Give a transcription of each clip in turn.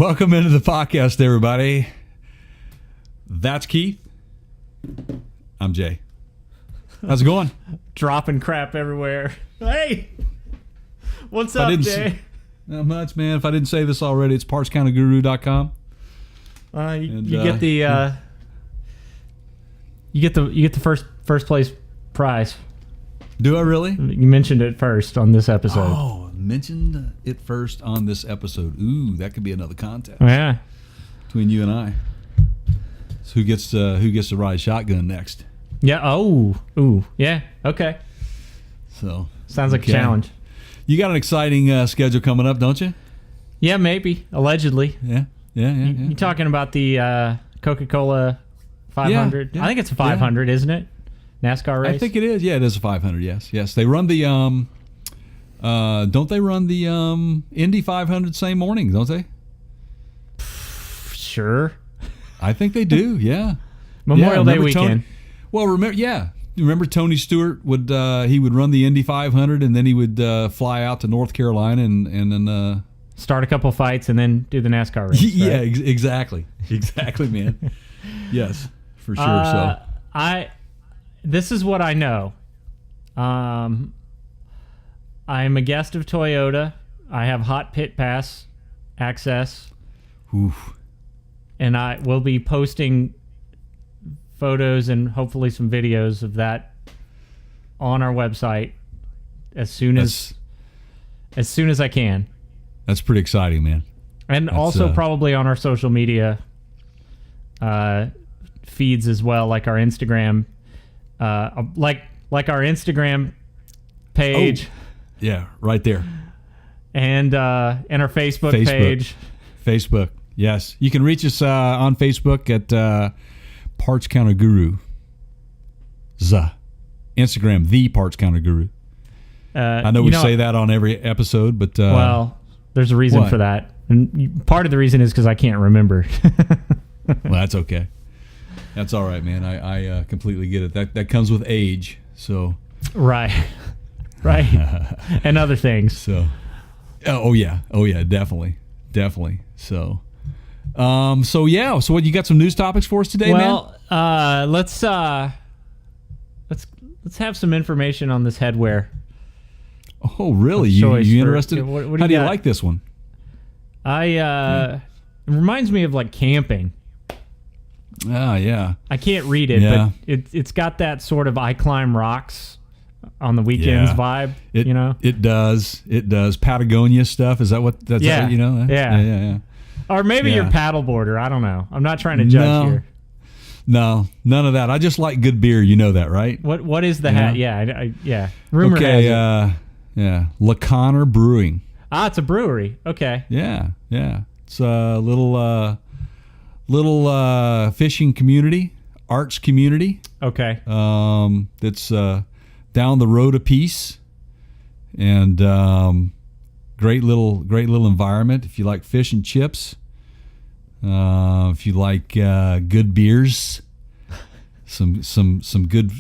Welcome into the podcast, everybody. That's Keith. I'm Jay. How's it going? Dropping crap everywhere. Hey! What's up, Jay? Not much, man. If I didn't say this already, it's partscounterguru.com. You get the first place prize. Do I really? You mentioned it first on this episode. Oh, mentioned it first on this episode. Ooh, that could be another contest. Yeah. Between you and I. So who gets to ride shotgun next? Yeah. Oh. Ooh. Yeah. Okay. So sounds like a challenge. You got an exciting schedule coming up, don't you? Yeah, maybe. Allegedly. Yeah. You talking about the Coca-Cola 500? Yeah. I think it's a 500, isn't it? NASCAR race? I think it is. Yeah, it is a 500, yes. They run the, don't they run the Indy 500 same morning, don't they? Sure. I think they do, yeah. Memorial Day weekend. Remember Tony Stewart would run the Indy 500 and then he would fly out to North Carolina and then... start a couple fights and then do the NASCAR race. Yeah, right? Exactly, man. Yes, for sure. This is what I know. I'm a guest of Toyota. I have hot pit pass access. Oof. And I will be posting photos and hopefully some videos of that on our website as soon as I can. That's pretty exciting, man. And also probably on our social media feeds as well, like our Instagram, like our Instagram page. Oh, yeah, right there. And our Facebook page. Facebook, yes. You can reach us on Facebook at Parts Counter Guru. Instagram, The Parts Counter Guru. I know we say that on every episode, but... well, there's a reason for that. And part of the reason is because I can't remember. Well, that's okay. That's all right, man. I completely get it. That comes with age, so... Right. And other things. So, oh yeah, definitely. So, So what, you got some news topics for us today, man? Well, let's have some information on this headwear. Oh, really? You interested? What How do you like this one? It reminds me of like camping. Ah, yeah. I can't read it, but it's got that sort of I climb rocks on the weekends vibe. It does. Patagonia stuff. Is that what that's? Yeah. Yeah. Or maybe you're paddleboarder. I don't know. I'm not trying to judge here. No, none of that. I just like good beer. You know that, right? What is the hat? Yeah. Rumor has it. Yeah. La Conner Brewing. It's a brewery. Okay. Yeah. It's a little fishing community, arts community. Okay. That's down the road a piece, and great little environment. If you like fish and chips, if you like good beers, some good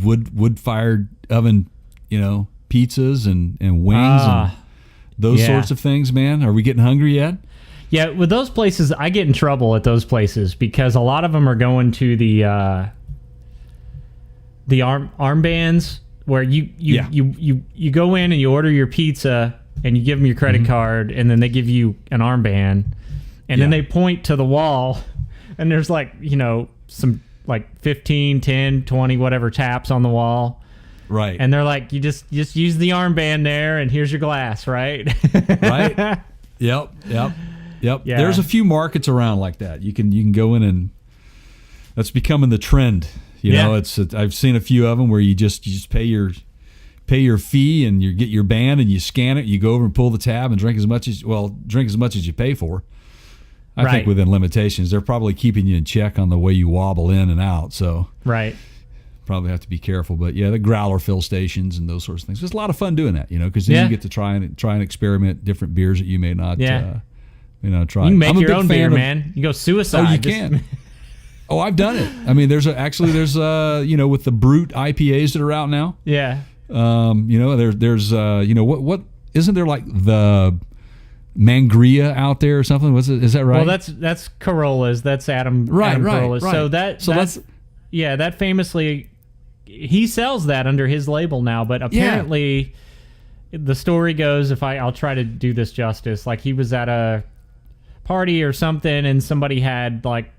wood fired oven, pizzas and wings and those sorts of things, man. Are we getting hungry yet? Yeah, with those places, I get in trouble at those places because a lot of them are going to the armbands where you go in and you order your pizza and you give them your credit card and then they give you an armband and then they point to the wall and there's some 15, 10, 20 whatever taps on the wall. Right. And they're like, you just use the armband there and here's your glass, right? Right. Yep. Yeah. There's a few markets around like that. You can go in and that's becoming the trend. I've seen a few of them where you just pay your fee and you get your band and you scan it. You go over and pull the tab and drink as much as you pay for. I think within limitations, they're probably keeping you in check on the way you wobble in and out. So probably have to be careful. But yeah, the growler fill stations and those sorts of things. It's a lot of fun doing that, because then you get to try and experiment different beers that you may not. Try. You can make your own beer, man. You go suicide. Oh, you can. Oh, I've done it. I mean, there's with the Brute IPAs that are out now. Yeah. There's what isn't there like the Mangria out there or something. Is that right? Well, that's Carolla's. That's Adam Carolla's. Right. So that famously, he sells that under his label now. But apparently, the story goes, I'll try to do this justice. Like, he was at a party or something, and somebody had like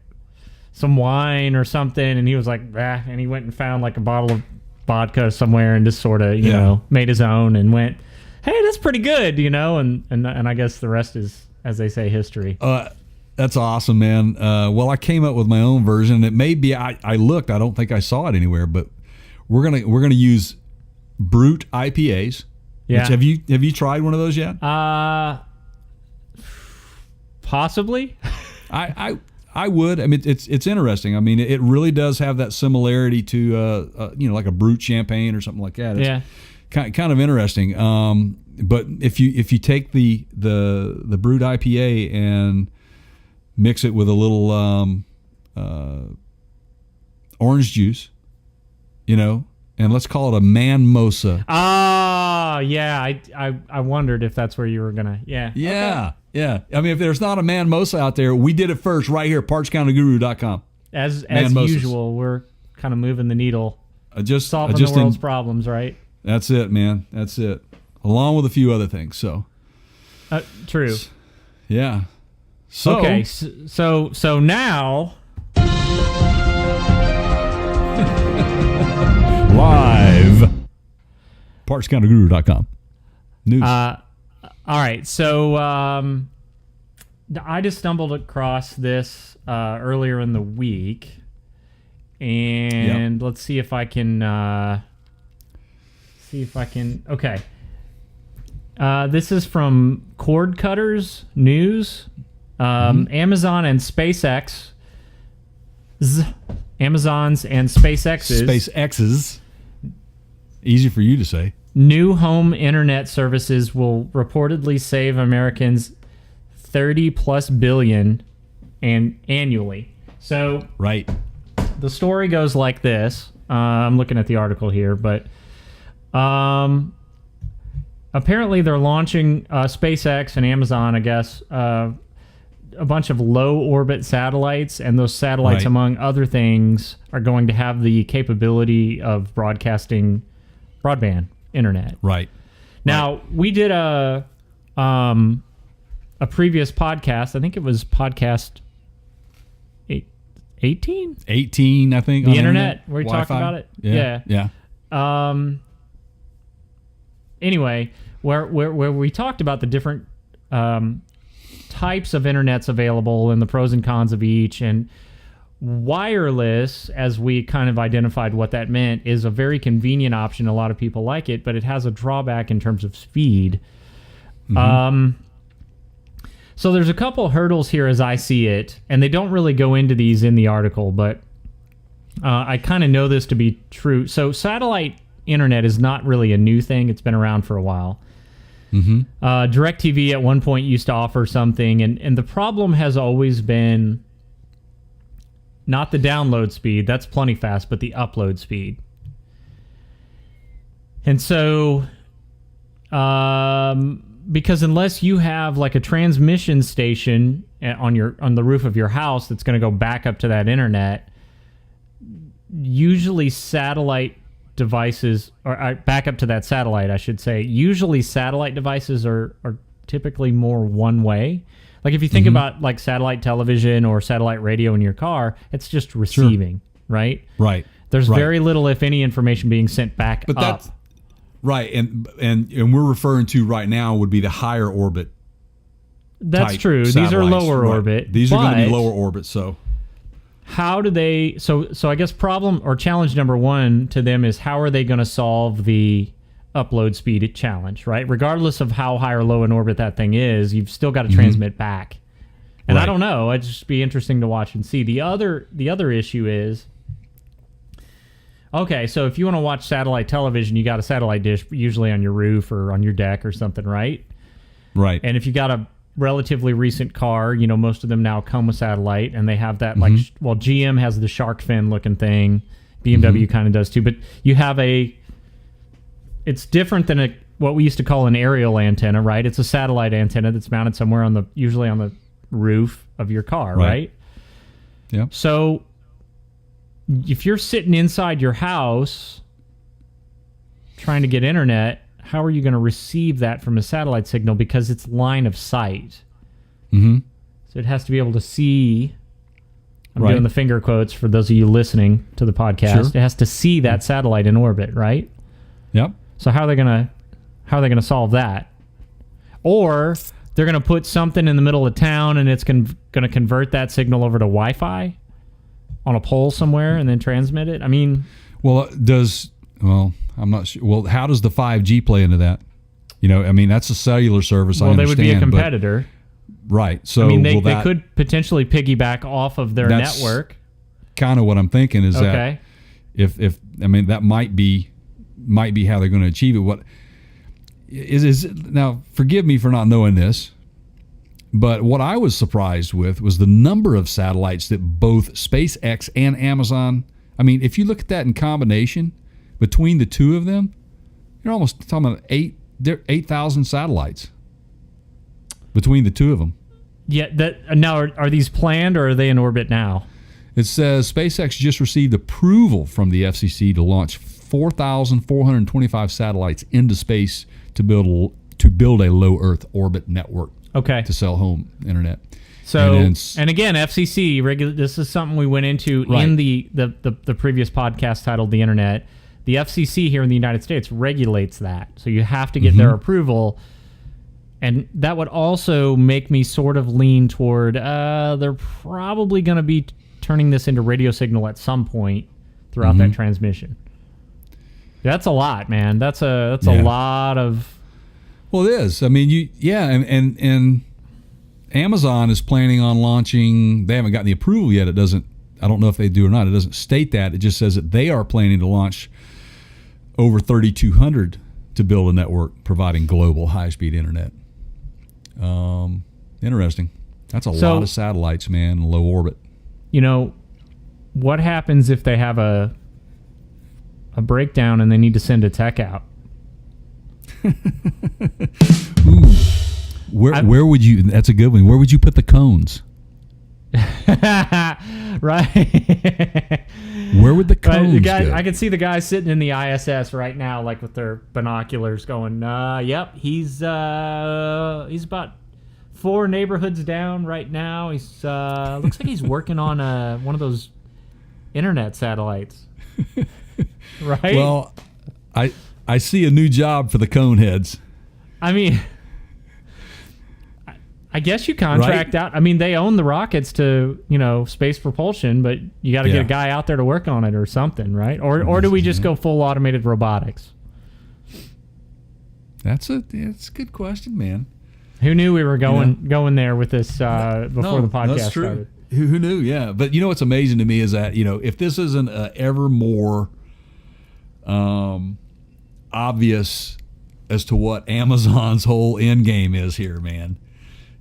some wine or something, and he was like, and he went and found like a bottle of vodka somewhere and just sort of you know made his own and went, hey, that's pretty good, you know, and I guess the rest is, as they say, history. That's awesome, man. Well, I came up with my own version. It may be I looked. I don't think I saw it anywhere, but we're gonna use Brut IPAs. Yeah. Which, have you tried one of those yet? Possibly. I would. I mean, it's interesting. I mean, it really does have that similarity to like a Brut champagne or something like that. It's kind of interesting. But if you take the Brut IPA and mix it with a little orange juice, you know, and let's call it a Manmosa. Yeah. I wondered if that's where you were gonna. Yeah. Yeah. Okay. Yeah. I mean, if there's not a Manmosa out there, we did it first right here, PartsCounterGuru.com. As usual, we're kind of moving the needle, solving the world's problems, right? That's it, man. That's it. Along with a few other things. So. True. Yeah. So. Okay. So now. Live. PartsCounterGuru.com. News. All right. So I just stumbled across this earlier in the week, and let's see if I can. Okay. This is from Cord Cutters News. Amazon and SpaceX. Amazon's and SpaceX's. Easy for you to say. New home internet services will reportedly save Americans $30+ billion annually. So right. The story goes like this. I'm looking at the article here, but apparently they're launching SpaceX and Amazon, I guess, a bunch of low orbit satellites, and those satellites, among other things, are going to have the capability of broadcasting broadband internet. Right. Now, we did a previous podcast. I think it was podcast 18? 18, I think. The internet, where we talked about it. Yeah. Anyway, where we talked about the different types of internets available and the pros and cons of each, and wireless, as we kind of identified what that meant, is a very convenient option. A lot of people like it, but it has a drawback in terms of speed. So there's a couple hurdles here as I see it, and they don't really go into these in the article, but I kind of know this to be true. So satellite internet is not really a new thing. It's been around for a while. DirecTV at one point used to offer something, and the problem has always been not the download speed, that's plenty fast, but the upload speed. And so, because unless you have like a transmission station on the roof of your house that's going to go back up to that internet, usually satellite devices, or back up to that satellite, I should say, usually satellite devices are typically more one way. Like if you think about like satellite television or satellite radio in your car, it's just receiving, right? Right. There's very little, if any, information being sent back up. That's right, and we're referring to right now would be the higher orbit. That's true. These are lower orbit. These are going to be lower orbit. So how do they? So I guess problem or challenge number one to them is how are they going to solve the upload speed challenge, right? Regardless of how high or low in orbit that thing is, you've still got to transmit back. And I don't know. It'd just be interesting to watch and see. The other issue is, okay, so if you want to watch satellite television, you got a satellite dish usually on your roof or on your deck or something, right? Right. And if you got a relatively recent car, you know, most of them now come with satellite, and they have that GM has the shark fin looking thing. BMW kind of does too, but you have it's different than what we used to call an aerial antenna, right? It's a satellite antenna that's mounted somewhere usually on the roof of your car, right? Yeah. So if you're sitting inside your house trying to get internet, how are you going to receive that from a satellite signal? Because it's line of sight. Mm-hmm. So it has to be able to see. I'm doing the finger quotes for those of you listening to the podcast. Sure. It has to see that satellite in orbit, right? Yep. So how are they gonna solve that? Or they're gonna put something in the middle of town and it's gonna convert that signal over to Wi-Fi on a pole somewhere and then transmit it. I mean, I'm not sure. Well, how does the 5G play into that? I mean, that's a cellular service. Well, they would be a competitor. Right. So I mean, they could potentially piggyback off of their network. Kind of what I'm thinking is that if I mean that might be how they're going to achieve it. What is now? Forgive me for not knowing this, but what I was surprised with was the number of satellites that both SpaceX and Amazon. I mean, if you look at that in combination between the two of them, you're almost talking about 8,000 satellites. Between the two of them. Yeah. Now, are these planned or are they in orbit now? It says SpaceX just received approval from the FCC to launch 4,425 satellites into space to build a low Earth orbit network. Okay. To sell home internet. So and again, FCC this is something we went into in the previous podcast titled "The Internet." The FCC here in the United States regulates that, so you have to get their approval. And that would also make me sort of lean toward they're probably going to be turning this into radio signal at some point throughout that transmission. That's a lot, man. That's a lot of. Well, it is. I mean, and Amazon is planning on launching. They haven't gotten the approval yet. It doesn't. I don't know if they do or not. It doesn't state that. It just says that they are planning to launch over 3,200 to build a network providing global high-speed internet. Interesting. That's a lot of satellites, man, in low orbit. What happens if they have a breakdown and they need to send a tech out? Ooh. Where would you? That's a good one. Where would you put the cones? Right. Where would the cones go? I can see the guy sitting in the ISS right now, like with their binoculars, going, "Yep, he's about 4 neighborhoods down right now. He's looks like he's working on one of those internet satellites." Right. Well, I see a new job for the cone heads. I mean, I guess you contract out. I mean, they own the rockets to, space propulsion, but you got to get a guy out there to work on it or something, right? Or do we just go full automated robotics? That's a good question, man. Who knew we were going there with this before the podcast started? Who knew? Yeah, but what's amazing to me is that if this isn't ever more obvious as to what Amazon's whole end game is here, man.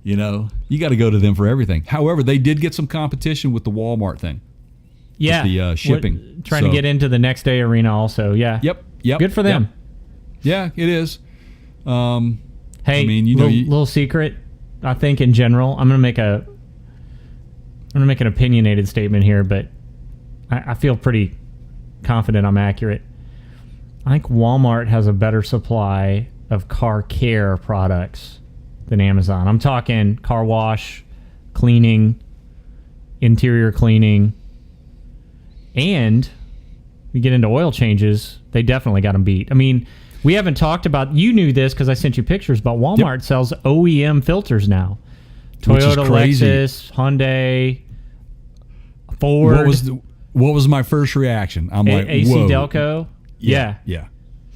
You got to go to them for everything. However, they did get some competition with the Walmart thing. Yeah. With the shipping. Trying to get into the next day arena also. Yeah. Yep. Good for them. Yep. Yeah, it is. Hey, little secret, I think in general, I'm going to make an opinionated statement here, but I feel pretty confident I'm accurate. I think Walmart has a better supply of car care products than Amazon. I'm talking car wash, cleaning, interior cleaning, and we get into oil changes, they definitely got them beat. I mean, we haven't talked about, you knew this because I sent you pictures, but Walmart sells OEM filters now. Toyota, Lexus, Hyundai, Ford. What was my first reaction? I'm like, AC whoa. Delco. Yeah.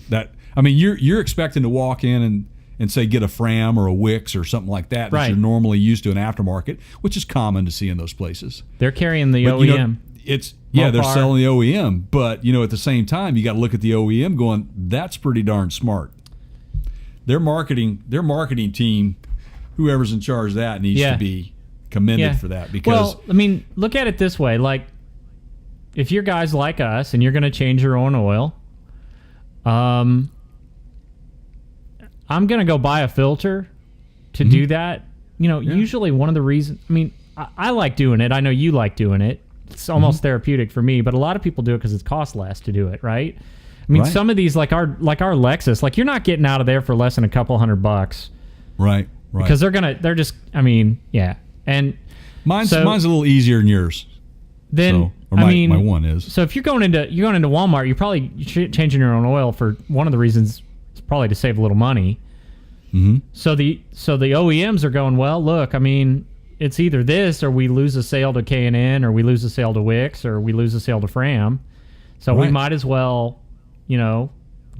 That, I mean, you're expecting to walk in and say get a Fram or a Wix or something like that that you're normally used to in aftermarket, which is common to see in those places. They're carrying the OEM. They're selling the OEM, but at the same time you got to look at the OEM going, that's pretty darn smart. Their marketing team, whoever's in charge of that, needs to be commended for that. Because I mean, look at it this way, like if you're guys like us and you're going to change your own oil, I'm going to go buy a filter to do that. Usually one of the reasons, I like doing it. I know you like doing it. It's almost therapeutic for me, but a lot of people do it because it costs less to do it, right? Some of these, like our Lexus, like you're not getting out of there for less than a couple $100. Right. Because And mine's a little easier than yours. Then my one is. So if you're going into Walmart, you're probably changing your own oil for one of the reasons is probably to save a little money. Mm-hmm. So the OEMs are going, well, look, it's either this or we lose a sale to K&N or we lose a sale to Wix or we lose a sale to Fram. So we might as well,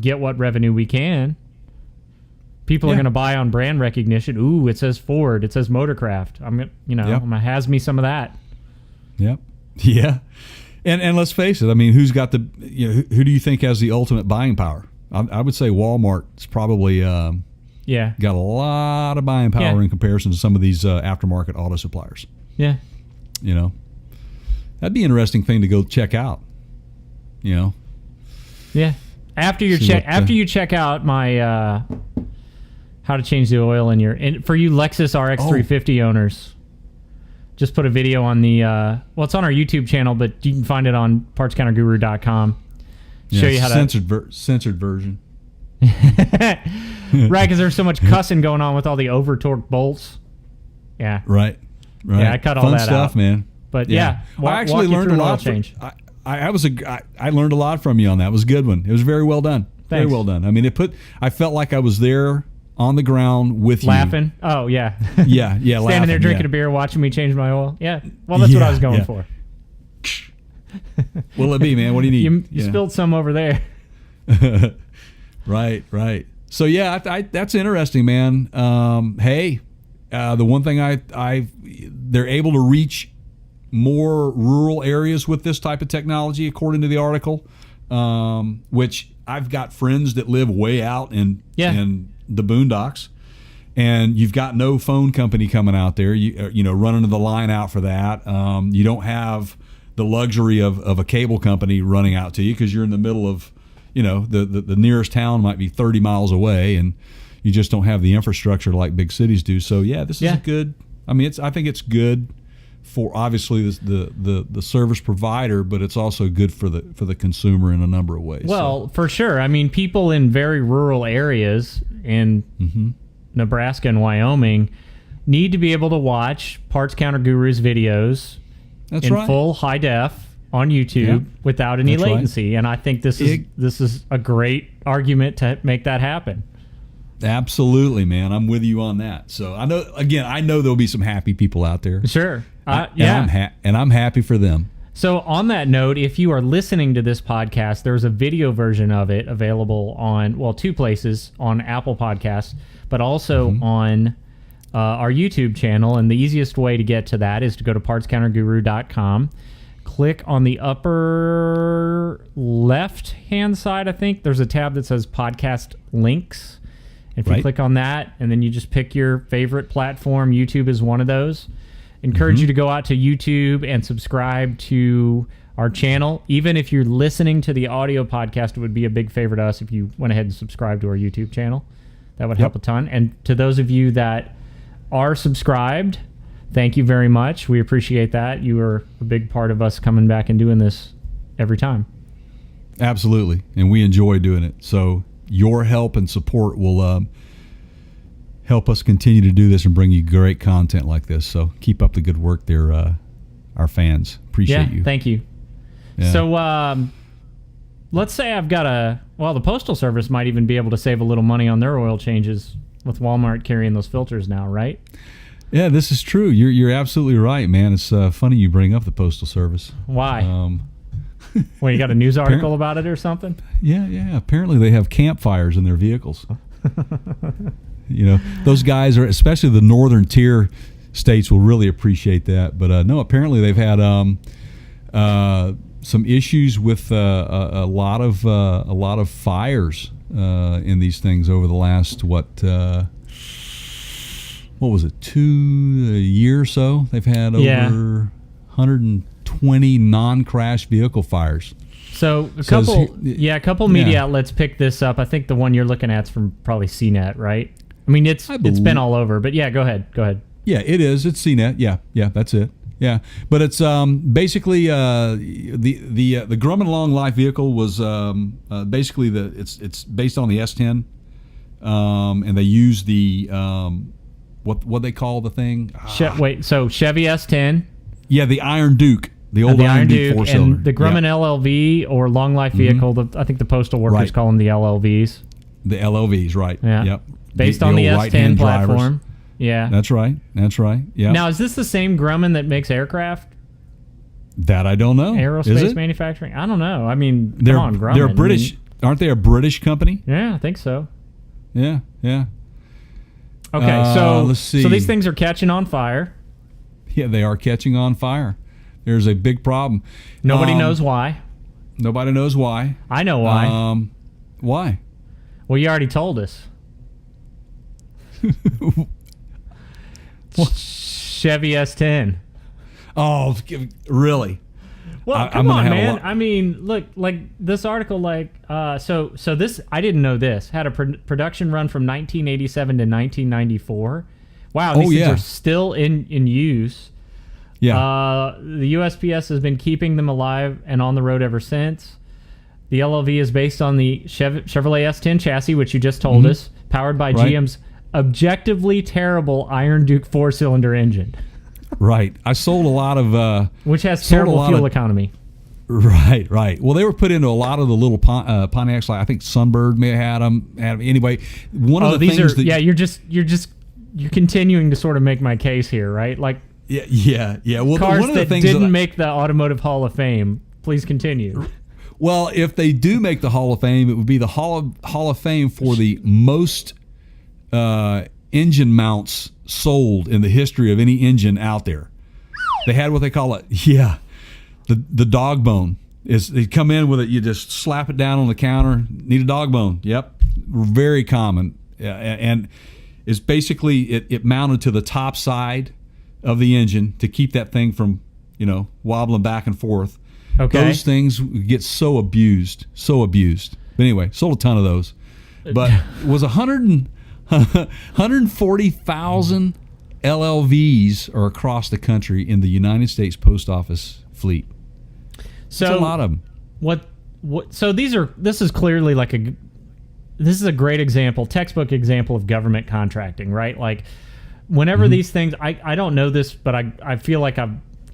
get what revenue we can. People are going to buy on brand recognition. Ooh, it says Ford. It says Motorcraft. I'm going to has me some of that. Yep. Yeah. And let's face it. Who's got who do you think has the ultimate buying power? I would say Walmart's probably got a lot of buying power in comparison to some of these aftermarket auto suppliers. Yeah. That'd be an interesting thing to go check out. Yeah. After you check out my how to change the oil in for you Lexus RX 350 owners. Just put a video on the it's on our YouTube channel, but you can find it on partscounterguru.com. Show you how to censored version. Right, because there's so much cussing going on with all the over torqued bolts. Yeah. Right. Yeah, I cut all Fun that stuff, out. Man. But I actually learned a lot. I learned a lot from you on that. It was a good one. It was very well done. Thanks. Very well done. I felt like I was there on the ground with laughing. Oh yeah. Yeah. Standing there drinking a beer, watching me change my oil. Yeah. Well, that's what I was going for. What'll it be, man? What do you need? You spilled some over there. Right. So that's interesting, man. The one thing they're able to reach more rural areas with this type of technology, according to the article. Which I've got friends that live way out in the boondocks, and you've got no phone company coming out there, running the line out for that. You don't have the luxury of a cable company running out to you because you're in the middle of, the nearest town might be 30 miles away, and you just don't have the infrastructure like big cities do. So this is good. I think it's good for obviously the service provider, but it's also good for the consumer in a number of ways. Well, for sure. People in very rural areas in Nebraska and Wyoming need to be able to watch Parts Counter Guru's videos full high def on YouTube without any latency. Right. And I think this is a great argument to make that happen. Absolutely, man. I'm with you on that. So I know there'll be some happy people out there. Sure. And I'm happy for them. So on that note, if you are listening to this podcast, there's a video version of it available on, two places, on Apple Podcasts, but also on our YouTube channel. And the easiest way to get to that is to go to partscounterguru.com. Click on the upper left-hand side, I think. There's a tab that says Podcast Links. If you click on that, and then you just pick your favorite platform, YouTube is one of those. Encourage you to go out to YouTube and subscribe to our channel. Even if you're listening to the audio podcast, it would be a big favor to us if you went ahead and subscribed to our YouTube channel. That would help a ton. And to those of you that are subscribed, thank you very much. We appreciate that. You are a big part of us coming back and doing this every time. Absolutely. And we enjoy doing it. So your help and support will help us continue to do this and bring you great content like this. So keep up the good work there, our fans. Appreciate you. Thank you. Yeah. So let's say I've got the Postal Service might even be able to save a little money on their oil changes with Walmart carrying those filters now, right? Yeah, this is true. You're absolutely right, man. It's funny you bring up the Postal Service. Why? Well, you got a news article about it or something? Yeah. Apparently they have campfires in their vehicles. Those guys are, especially the northern tier states, will really appreciate that. But no, apparently they've had some issues with a lot of fires in these things over the last what was it, 2 years or so? They've had over 120 120 non-crash vehicle fires. So a couple media outlets picked this up. I think the one you're looking at's from probably CNET, right? I mean, it's been all over, but yeah, go ahead. Yeah, it is. It's CNET. Yeah, that's it. Yeah, but it's basically the Grumman Long Life vehicle was basically it's based on the S10, and they use the what they call the thing. So Chevy S10. Yeah, the Iron Duke. The old Iron Duke four-cylinder. And the Grumman LLV or Long Life vehicle, I think the postal workers call them the LLVs. The LLVs, right. Yeah. Yep. Based on the S10 platform. Drivers. Yeah. That's right. Yeah. Now, is this the same Grumman that makes aircraft? That I don't know. Aerospace manufacturing? I don't know. I mean, come on, Grumman. They're British. Aren't they a British company? Yeah, I think so. Yeah. Okay, so let's see. So these things are catching on fire. Yeah, they are catching on fire. There's a big problem. Nobody knows why. Nobody knows why. I know why. Why? Well, you already told us. Chevy S10. Oh, really? Well, come on, man. I mean, look, like this article, so this, I didn't know this, had a production run from 1987 to 1994. Wow, these things are still in use. Yeah. The USPS has been keeping them alive and on the road ever since. The LLV is based on the Chevrolet S10 chassis, which you just told us, powered by GM's objectively terrible Iron Duke four-cylinder engine. Right. I sold a lot of... which has terrible fuel economy. Right. Well, they were put into a lot of the little Pontiacs. Like I think Sunbird may have had them. Anyway, one of the things that... Yeah, you're continuing to sort of make my case here, right? Like... Yeah. Well, cars one of the that things didn't make the Automotive Hall of Fame. Please continue. Well, if they do make the Hall of Fame, it would be the Hall of Fame for the most engine mounts sold in the history of any engine out there. They had what they call the dog bone. They come in with it, you just slap it down on the counter. Need a dog bone. Yep, very common, and it's basically it mounted to the top side of the engine to keep that thing from wobbling back and forth. Okay. Those things get so abused. But anyway, sold a ton of those. But it was 140,000 LLVs are across the country in the United States Post Office fleet. So that's a lot of them. So this is clearly this is a great example, textbook example of government contracting, right? Like whenever these things, I don't know this, but I feel like I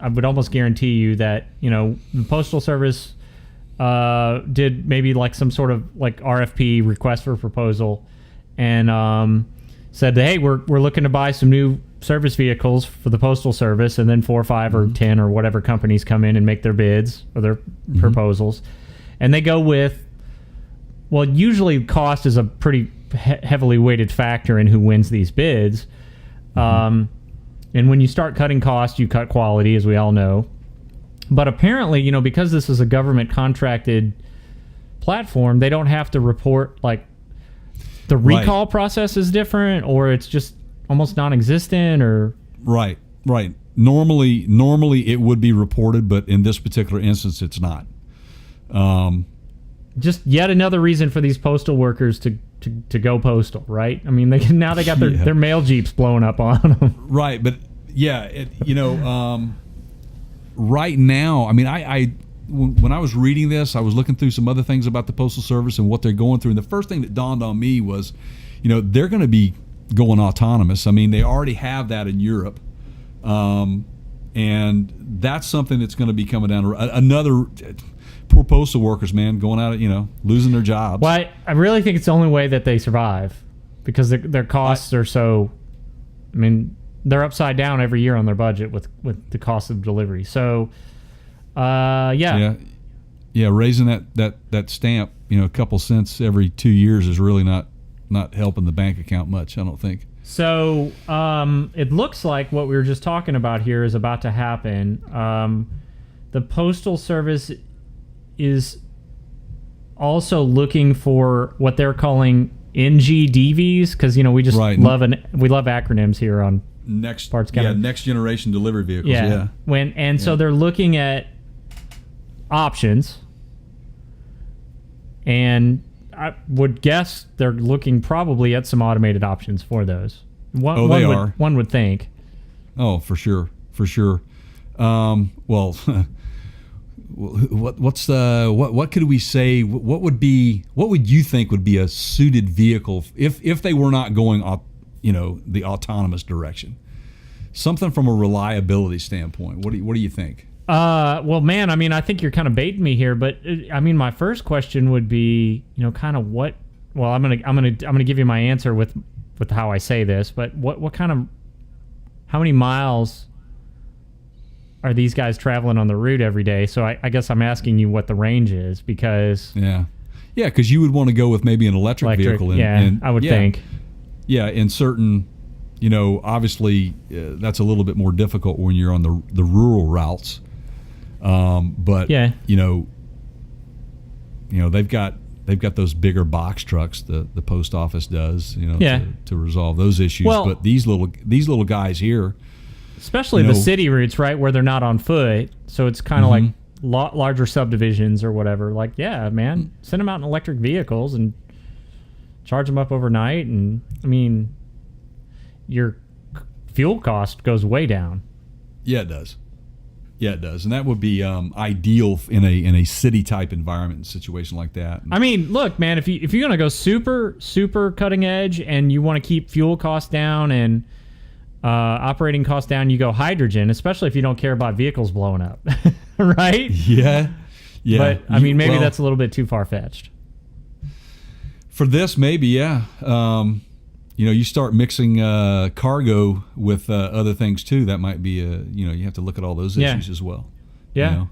would almost guarantee you that the Postal Service did maybe like some sort of like RFP, request for proposal, and said, hey, we're looking to buy some new service vehicles for the Postal Service, and then 4 or 5 or 10 or whatever companies come in and make their bids or their proposals, and they go with, well, usually cost is a pretty heavily weighted factor in who wins these bids. And when you start cutting costs, you cut quality, as we all know. But apparently, because this is a government contracted platform, they don't have to report like the recall process is different, or it's just almost non-existent, or right. Normally it would be reported, but in this particular instance, it's not. Just yet another reason for these postal workers to go postal, right? I mean, they got their mail jeeps blowing up on them. Right, but right now, I mean, when I was reading this, I was looking through some other things about the Postal Service and what they're going through, and the first thing that dawned on me was, they're going to be going autonomous. I mean, they already have that in Europe, and that's something that's going to be coming down. Another poor postal workers, man, going out, losing their jobs. Well, I really think it's the only way that they survive, because their costs are so. I mean, they're upside down every year on their budget with the cost of delivery. So, raising that stamp, a couple cents every 2 years is really not helping the bank account much, I don't think. So, it looks like what we were just talking about here is about to happen. The Postal Service is also looking for what they're calling NGDVs, because we just love acronyms here on Next Parts Counter. Next generation delivery vehicles. So they're looking at options, and I would guess they're looking probably at some automated options for those. They are. One would think. Oh, for sure. Well, what could we say? What would you think would be a suited vehicle if they were not going the autonomous direction? Something from a reliability standpoint. What do you think? Well, man, I mean, I think you're kind of baiting me here, but I mean, my first question would be, kind of what. Well, I'm gonna give you my answer with how I say this, but how many miles are these guys traveling on the route every day? So I guess I'm asking you what the range is, because because you would want to go with maybe an electric vehicle. I would think. Yeah, in certain, obviously that's a little bit more difficult when you're on the rural routes. But they've got those bigger box trucks the post office does, to resolve those issues. Well, but these little guys here, especially the city routes, right, where they're not on foot, so it's kind of like larger subdivisions or whatever. Like, yeah, man, send them out in electric vehicles and charge them up overnight, and I mean, your fuel cost goes way down. Yeah, it does. And that would be ideal in a city type environment situation like that. I mean, look, man, if you're gonna go super super cutting edge and you want to keep fuel costs down and operating costs down, you go hydrogen, especially if you don't care about vehicles blowing up, right? Yeah. But I mean, maybe that's a little bit too far fetched. For this, maybe, yeah. You start mixing cargo with other things too. That might be you have to look at all those issues as well. Yeah.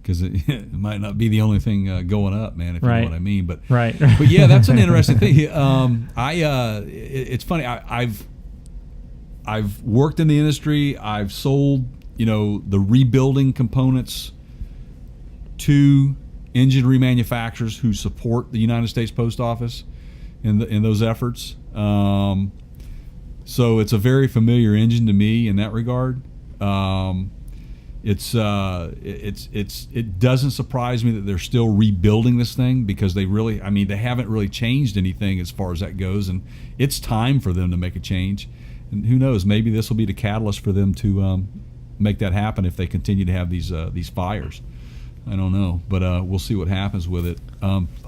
Because it might not be the only thing going up, man. If you know what I mean. But right. But yeah, that's an interesting thing. It's funny. I've worked in the industry. I've sold the rebuilding components to engine remanufacturers who support the United States Post Office in those efforts. So it's a very familiar engine to me in that regard. It doesn't surprise me that they're still rebuilding this thing, because they haven't really changed anything as far as that goes, and it's time for them to make a change. And who knows, maybe this will be the catalyst for them to make that happen if they continue to have these fires. I don't know, but we'll see what happens with it.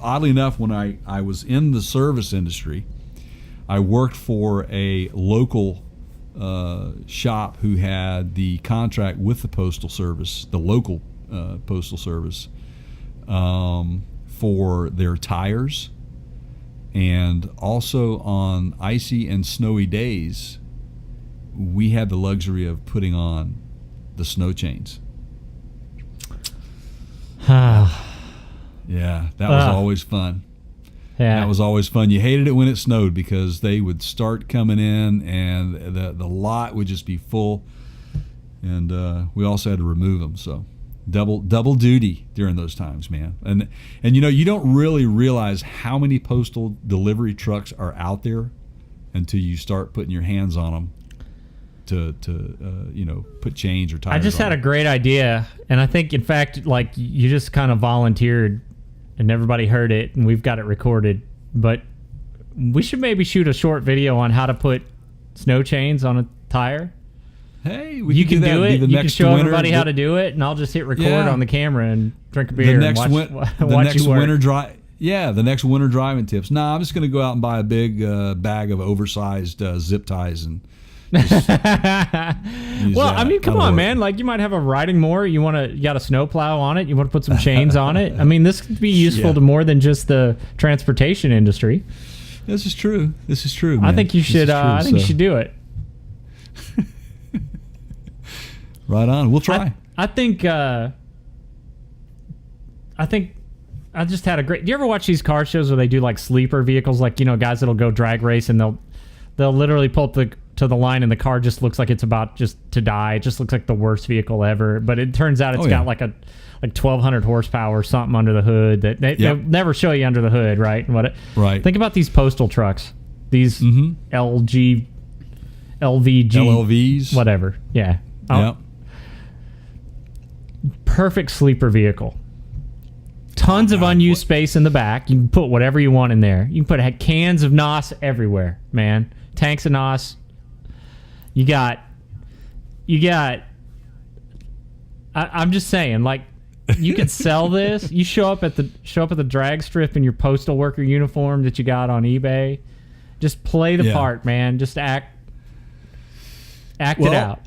Oddly enough, when I was in the service industry, I worked for a local shop who had the contract with the Postal Service, the local Postal Service, for their tires. And also on icy and snowy days, we had the luxury of putting on the snow chains. Yeah, that was always fun. Yeah, that was always fun. You hated it when it snowed, because they would start coming in and the lot would just be full, and we also had to remove them. So double duty during those times, man. And you don't really realize how many postal delivery trucks are out there until you start putting your hands on them to put chains or tires. I just had a great idea, and I think, in fact, like, you just kind of volunteered and everybody heard it, and we've got it recorded, but we should maybe shoot a short video on how to put snow chains on a tire. Hey, you can do it. You can show everybody how to do it, and I'll just hit record on the camera and drink a beer and watch you work. The next winter driving tips. Nah, I'm just going to go out and buy a big bag of oversized zip ties and just well, I mean, come on, man. Like, you might have a riding mower. You got a snow plow on it. You want to put some chains on it. I mean, this could be useful to more than just the transportation industry. This is true. Man. I think you should. You should do it. Right on. We'll try. I think I just had a great. Do you ever watch these car shows where they do like sleeper vehicles, like, guys that'll go drag race, and they'll literally pull up to the line, and the car just looks like it's about just to die. It just looks like the worst vehicle ever. But it turns out it's got like 1,200 horsepower or something under the hood that they'll never show you under the hood, right? Right. Think about these postal trucks, these LVs, whatever. Yeah. Yep. Perfect sleeper vehicle. tons of unused space in the back. You can put whatever you want in there. You can put cans of NOS everywhere, man. Tanks of NOS. You got. I'm just saying, like, you could sell this. You show up at the drag strip in your postal worker uniform that you got on eBay. Just play the part, man. Just act it out.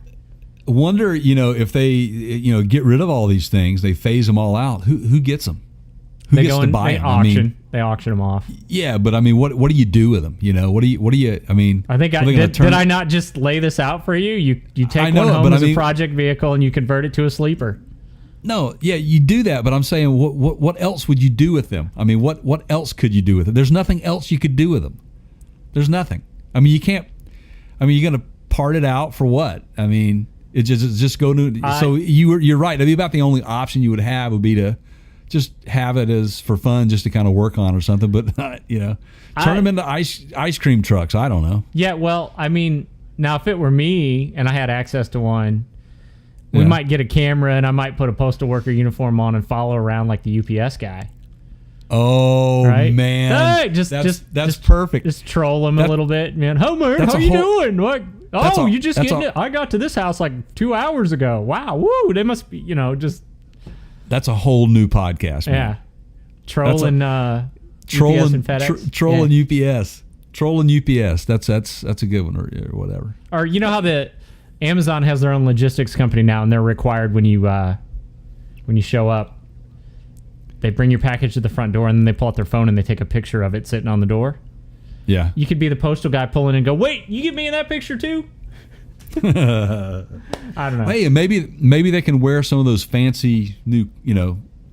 Wonder, if they, get rid of all these things, they phase them all out. Who gets them? Who gets to buy them? They auction them off. Yeah, but I mean, what do you do with them? What do you? I mean, I think did I not just lay this out for you? You take one home as a project vehicle and you convert it to a sleeper. No, yeah, you do that, but I'm saying, what else would you do with them? I mean, what else could you do with them? There's nothing else you could do with them. There's nothing. I mean, you can't. I mean, you're gonna part it out for what? I mean, it's just go to. So you're right. I mean, about the only option you would have would be to just have it as for fun, just to kind of work on or something. But turn them into ice cream trucks. I don't know. Yeah, well, I mean, now if it were me and I had access to one, we might get a camera and I might put a postal worker uniform on and follow around like the UPS guy. Oh, right? Man, hey, that's perfect. Just troll him a little bit, man. Oh man, how you doing? What? Oh, you just getting it? I got to this house like 2 hours ago. Wow, woo! They must be, just. That's a whole new podcast, man. Yeah, trolling UPS and FedEx. Trolling UPS. Trolling UPS. That's a good one, or whatever. Or how the Amazon has their own logistics company now, and they're required when you show up, they bring your package to the front door, and then they pull out their phone and they take a picture of it sitting on the door. Yeah. You could be the postal guy pulling in and go, wait, you get me in that picture too? I don't know. Hey, maybe they can wear some of those fancy new,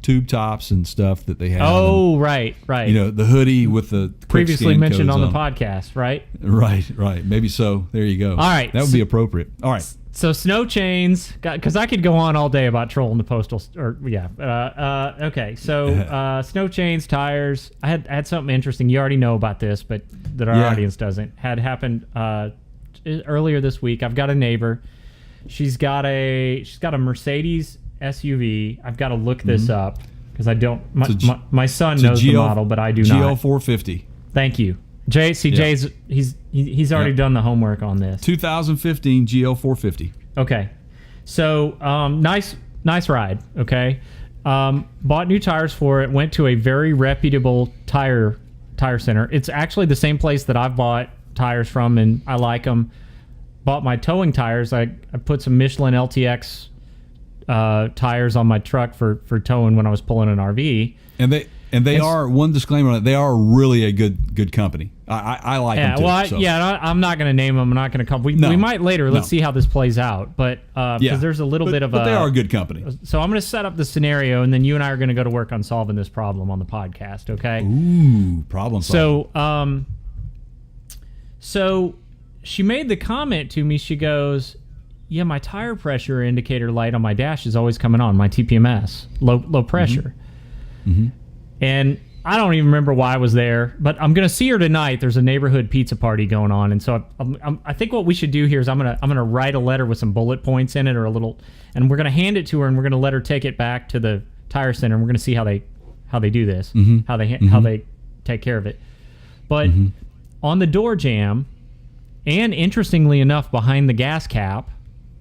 tube tops and stuff that they have. Oh, right. The hoodie with the previously mentioned on the podcast, right? Right. Maybe so. There you go. All right. That would be appropriate. All right. So snow chains, because I could go on all day about trolling the postal. Okay. So snow chains, tires. I had something interesting. You already know about this, but that our audience doesn't. Had happened earlier this week. I've got a neighbor. She's got a Mercedes SUV. I've got to look this up because I don't. My son knows the model, but I do not. GL450. Thank you. Jay's he's already done the homework on this. 2015 GL450. Okay, so nice ride. Okay, bought new tires for it. Went to a very reputable tire center. It's actually the same place that I've bought tires from, and I like them. Bought my towing tires. I put some Michelin LTX tires on my truck for towing when I was pulling an RV. And they are, one disclaimer on it, they are really a good company. I like them too. I'm not going to name them. I'm not going to come. We might later. Let's see how this plays out. But because there's a little bit of but they are a good company. So I'm going to set up the scenario, and then you and I are going to go to work on solving this problem on the podcast, okay? Ooh, problem solving. So she made the comment to me. She goes, yeah, my tire pressure indicator light on my dash is always coming on, my TPMS, low pressure. Mm-hmm. And I don't even remember why I was there, but I'm gonna see her tonight. There's a neighborhood pizza party going on, and so I think what we should do here is I'm gonna write a letter with some bullet points in it, or a little, and we're gonna hand it to her, and we're gonna let her take it back to the tire center, and we're gonna see how they do this, how they take care of it. But on the door jamb, and interestingly enough, behind the gas cap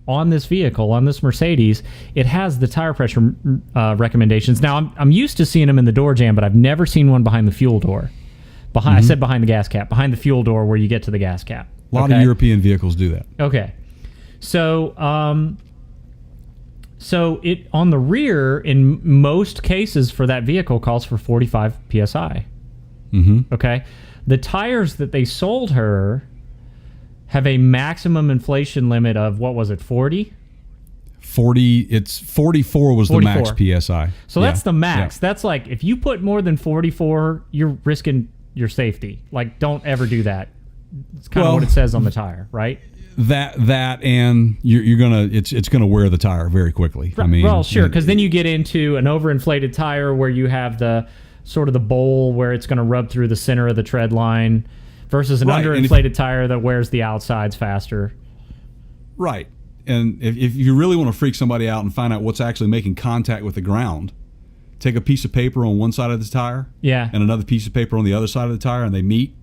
on this vehicle, on this Mercedes, it has the tire pressure recommendations. Now, I'm used to seeing them in the door jamb, but I've never seen one behind the fuel door. I said behind the gas cap, behind the fuel door where you get to the gas cap. A lot of European vehicles do that. Okay. So it on the rear, in most cases for that vehicle, calls for 45 PSI. Okay. The tires that they sold her have a maximum inflation limit of, what was it, 40? 40, it's 44 was 44. The max PSI. So that's the max. Yeah. That's like, if you put more than 44, you're risking your safety. Like, don't ever do that. It's kind of what it says on the tire, right? That and you're gonna it's gonna wear the tire very quickly. I mean, well, sure, because then you get into an overinflated tire where you have the sort of the bowl where it's gonna rub through the center of the tread line, versus an underinflated tire that wears the outsides faster. Right. And if you really want to freak somebody out and find out what's actually making contact with the ground, take a piece of paper on one side of the tire Yeah. and another piece of paper on the other side of the tire, and they meet,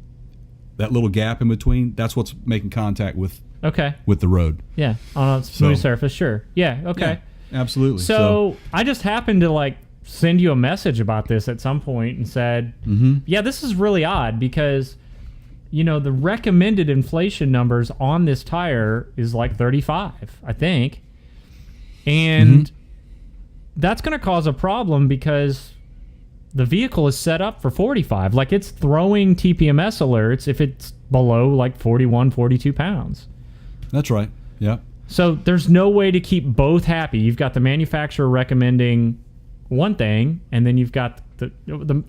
that little gap in between, that's what's making contact with the road. Yeah, on a smooth surface, sure. Yeah, okay. Yeah, absolutely. So I just happened to like send you a message about this at some point and said, yeah, this is really odd because, you know, the recommended inflation numbers on this tire is like 35, I think. And that's going to cause a problem because the vehicle is set up for 45. Like, it's throwing TPMS alerts if it's below like 41, 42 pounds. That's right. Yeah. So there's no way to keep both happy. You've got the manufacturer recommending one thing, and then you've got the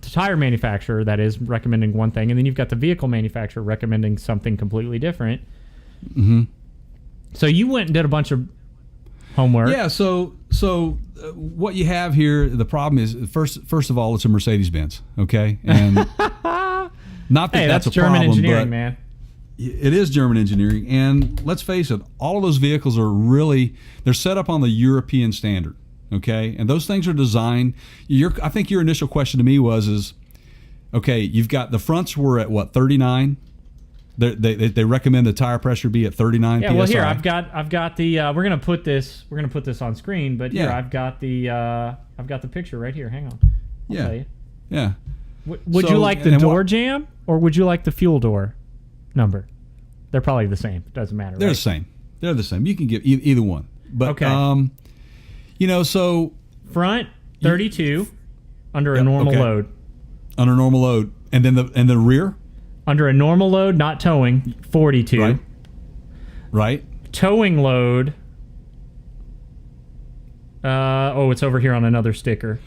tire manufacturer that is recommending one thing, and then you've got the vehicle manufacturer recommending something completely different. So you went and did a bunch of homework. Yeah. So what you have here, the problem is first of all, it's a Mercedes-Benz. Okay, and not that that's a German problem, engineering, but man. It is German engineering, and let's face it, all of those vehicles they're set up on the European standard. Okay, and those things are designed. I think your initial question to me was, okay, you've got the fronts were at what, 39. They recommend the tire pressure be at 39 yeah, psi. Well, here I've got the we're gonna put this on screen, but here I've got the picture right here. Hang on, I'll tell you. Yeah. Would you like the door jam or would you like the fuel door number? They're probably the same. It doesn't matter. They're right? the same. They're the same. You can give either one. But okay. You know, so front 32 under a normal load. Under normal load, and then the rear. Under a normal load, not towing, 42. Right. Towing load. It's over here on another sticker.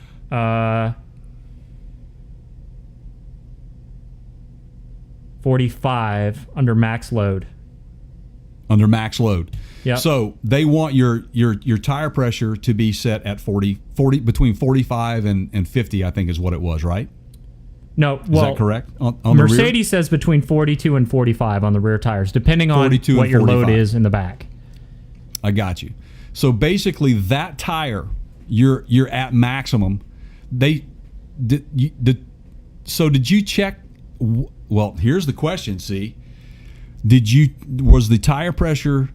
45 under max load. Under max load. Yeah. So they want your tire pressure to be set at 40 between 45 and 50, I think is what it was, right? No, is that correct? On Mercedes says between 42 and 45 on the rear tires, depending on what your load is in the back. I got you. So basically, that tire, you're at maximum. So did you check? Well, here's the question. See, was the tire pressure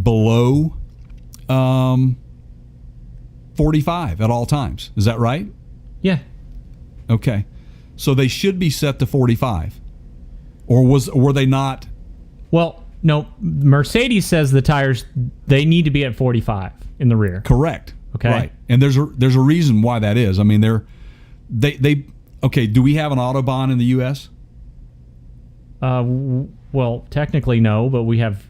below 45 at all times? Is that right? Yeah. Okay. So they should be set to 45, or were they not? Well, no. Mercedes says the tires, they need to be at 45 in the rear. Correct. Okay. Right. And there's a reason why that is. I mean, they okay. Do we have an Autobahn in the U.S.? Well, technically no, but we have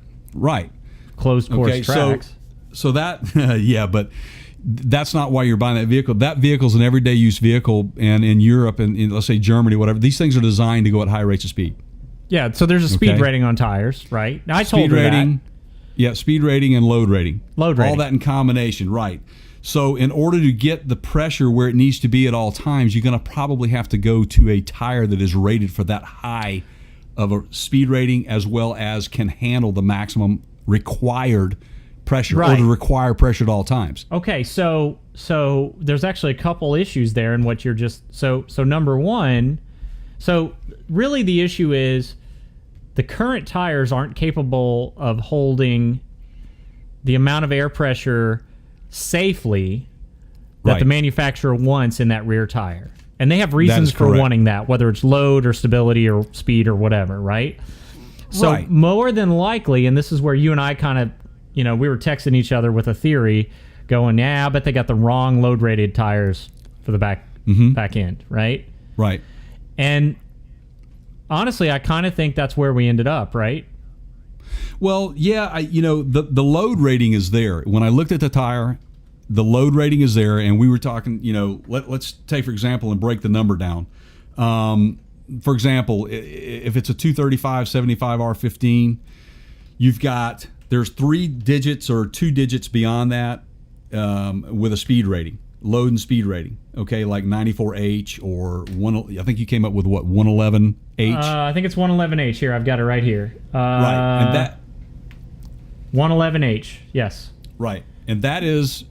closed course tracks. So that yeah, but that's not why you're buying that vehicle. That vehicle's an everyday use vehicle, and in Europe and in, let's say Germany, whatever, these things are designed to go at high rates of speed. Yeah, so there's a speed rating on tires, right? Now, I told her that. Yeah, speed rating and load rating. Load rating. All that in combination, right. So in order to get the pressure where it needs to be at all times, you're going to probably have to go to a tire that is rated for that high of a speed rating, as well as can handle the maximum required pressure, or the required pressure at all times. Okay, so there's actually a couple issues there in what you're just so number one, so really the issue is the current tires aren't capable of holding the amount of air pressure safely that the manufacturer wants in that rear tire. And they have reasons for wanting that, whether it's load or stability or speed or whatever, right? So more than likely, and this is where you and I kind of, we were texting each other with a theory going, I bet they got the wrong load rated tires for the back end, right? Right. And honestly, I kind of think that's where we ended up, right? Well, yeah, the load rating is there. When I looked at the tire, the load rating is there, and we were talking, let's take, for example, and break the number down. For example, if it's a 235 75 R15, there's 3 digits or 2 digits beyond that with a speed rating, load and speed rating. Okay, like 94H or I think you came up with what, 111H? I think it's 111H here. I've got it right here. Right, and that 111H, yes. Right. And that is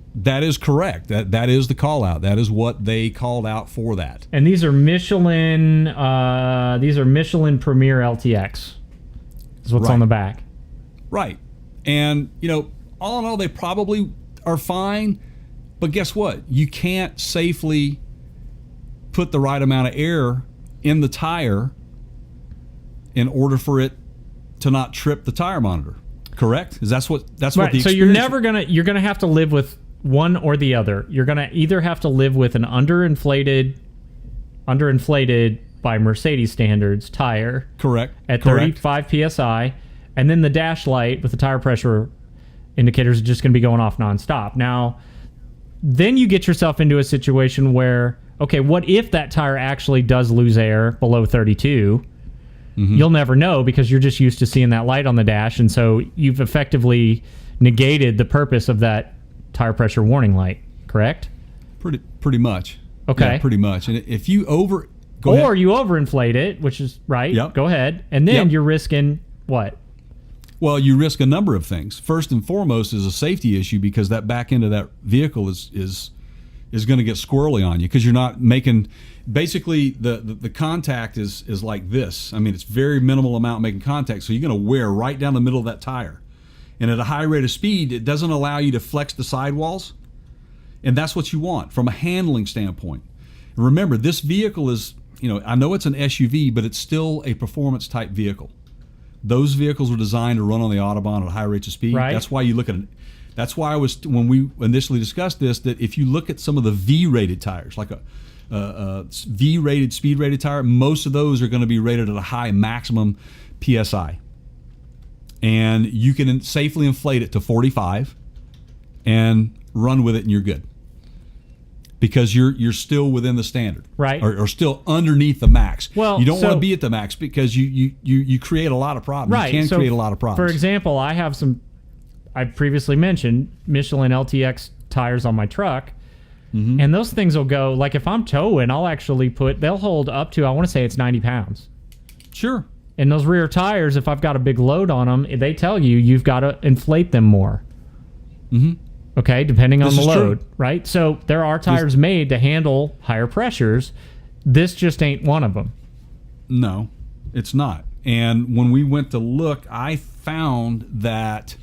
correct. That is the call out. That is what they called out for that. And these are Michelin. These are Michelin Premier LTX. Is what's on the back. Right. And all in all, they probably are fine. But guess what? You can't safely put the right amount of air in the tire in order for it to not trip the tire monitor. Correct? That's what the experience. So you're gonna have to live with one or the other. You're gonna either have to live with an underinflated by Mercedes standards tire. Correct. At 35 psi, and then the dash light with the tire pressure indicators are just going to be going off nonstop. Now, then you get yourself into a situation where, okay, what if that tire actually does lose air below 32? Mm-hmm. You'll never know because you're just used to seeing that light on the dash, and so you've effectively negated the purpose of that tire pressure warning light, correct? Pretty much. Okay. Yeah, pretty much. And if you you overinflate it, which is right. Yep. Go ahead. And then you're risking what? Well, you risk a number of things. First and foremost is a safety issue because that back end of that vehicle is going to get squirrely on you because you're not making. Basically, the contact is like this. I mean, it's very minimal amount making contact, so you're going to wear right down the middle of that tire. And at a high rate of speed, it doesn't allow you to flex the sidewalls, and that's what you want from a handling standpoint. And remember, this vehicle is, I know it's an SUV, but it's still a performance type vehicle. Those vehicles were designed to run on the Autobahn at high rates of speed. Right. That's why you look at it. That's why when we initially discussed this, that if you look at some of the V-rated tires, like a V-rated, speed-rated tire, most of those are going to be rated at a high maximum PSI. And you can safely inflate it to 45 and run with it and you're good. Because you're still within the standard, right? Or still underneath the max. Well, you don't want to be at the max because you create a lot of problems. Right. You can create a lot of problems. For example, I have I previously mentioned Michelin LTX tires on my truck, and those things will go, like if I'm towing, they'll hold up to, I want to say it's 90 pounds. Sure. And those rear tires, if I've got a big load on them, they tell you've got to inflate them more. Mm-hmm. Okay, depending on the load, right? So there are tires made to handle higher pressures. This just ain't one of them. No, it's not. And when we went to look, I found that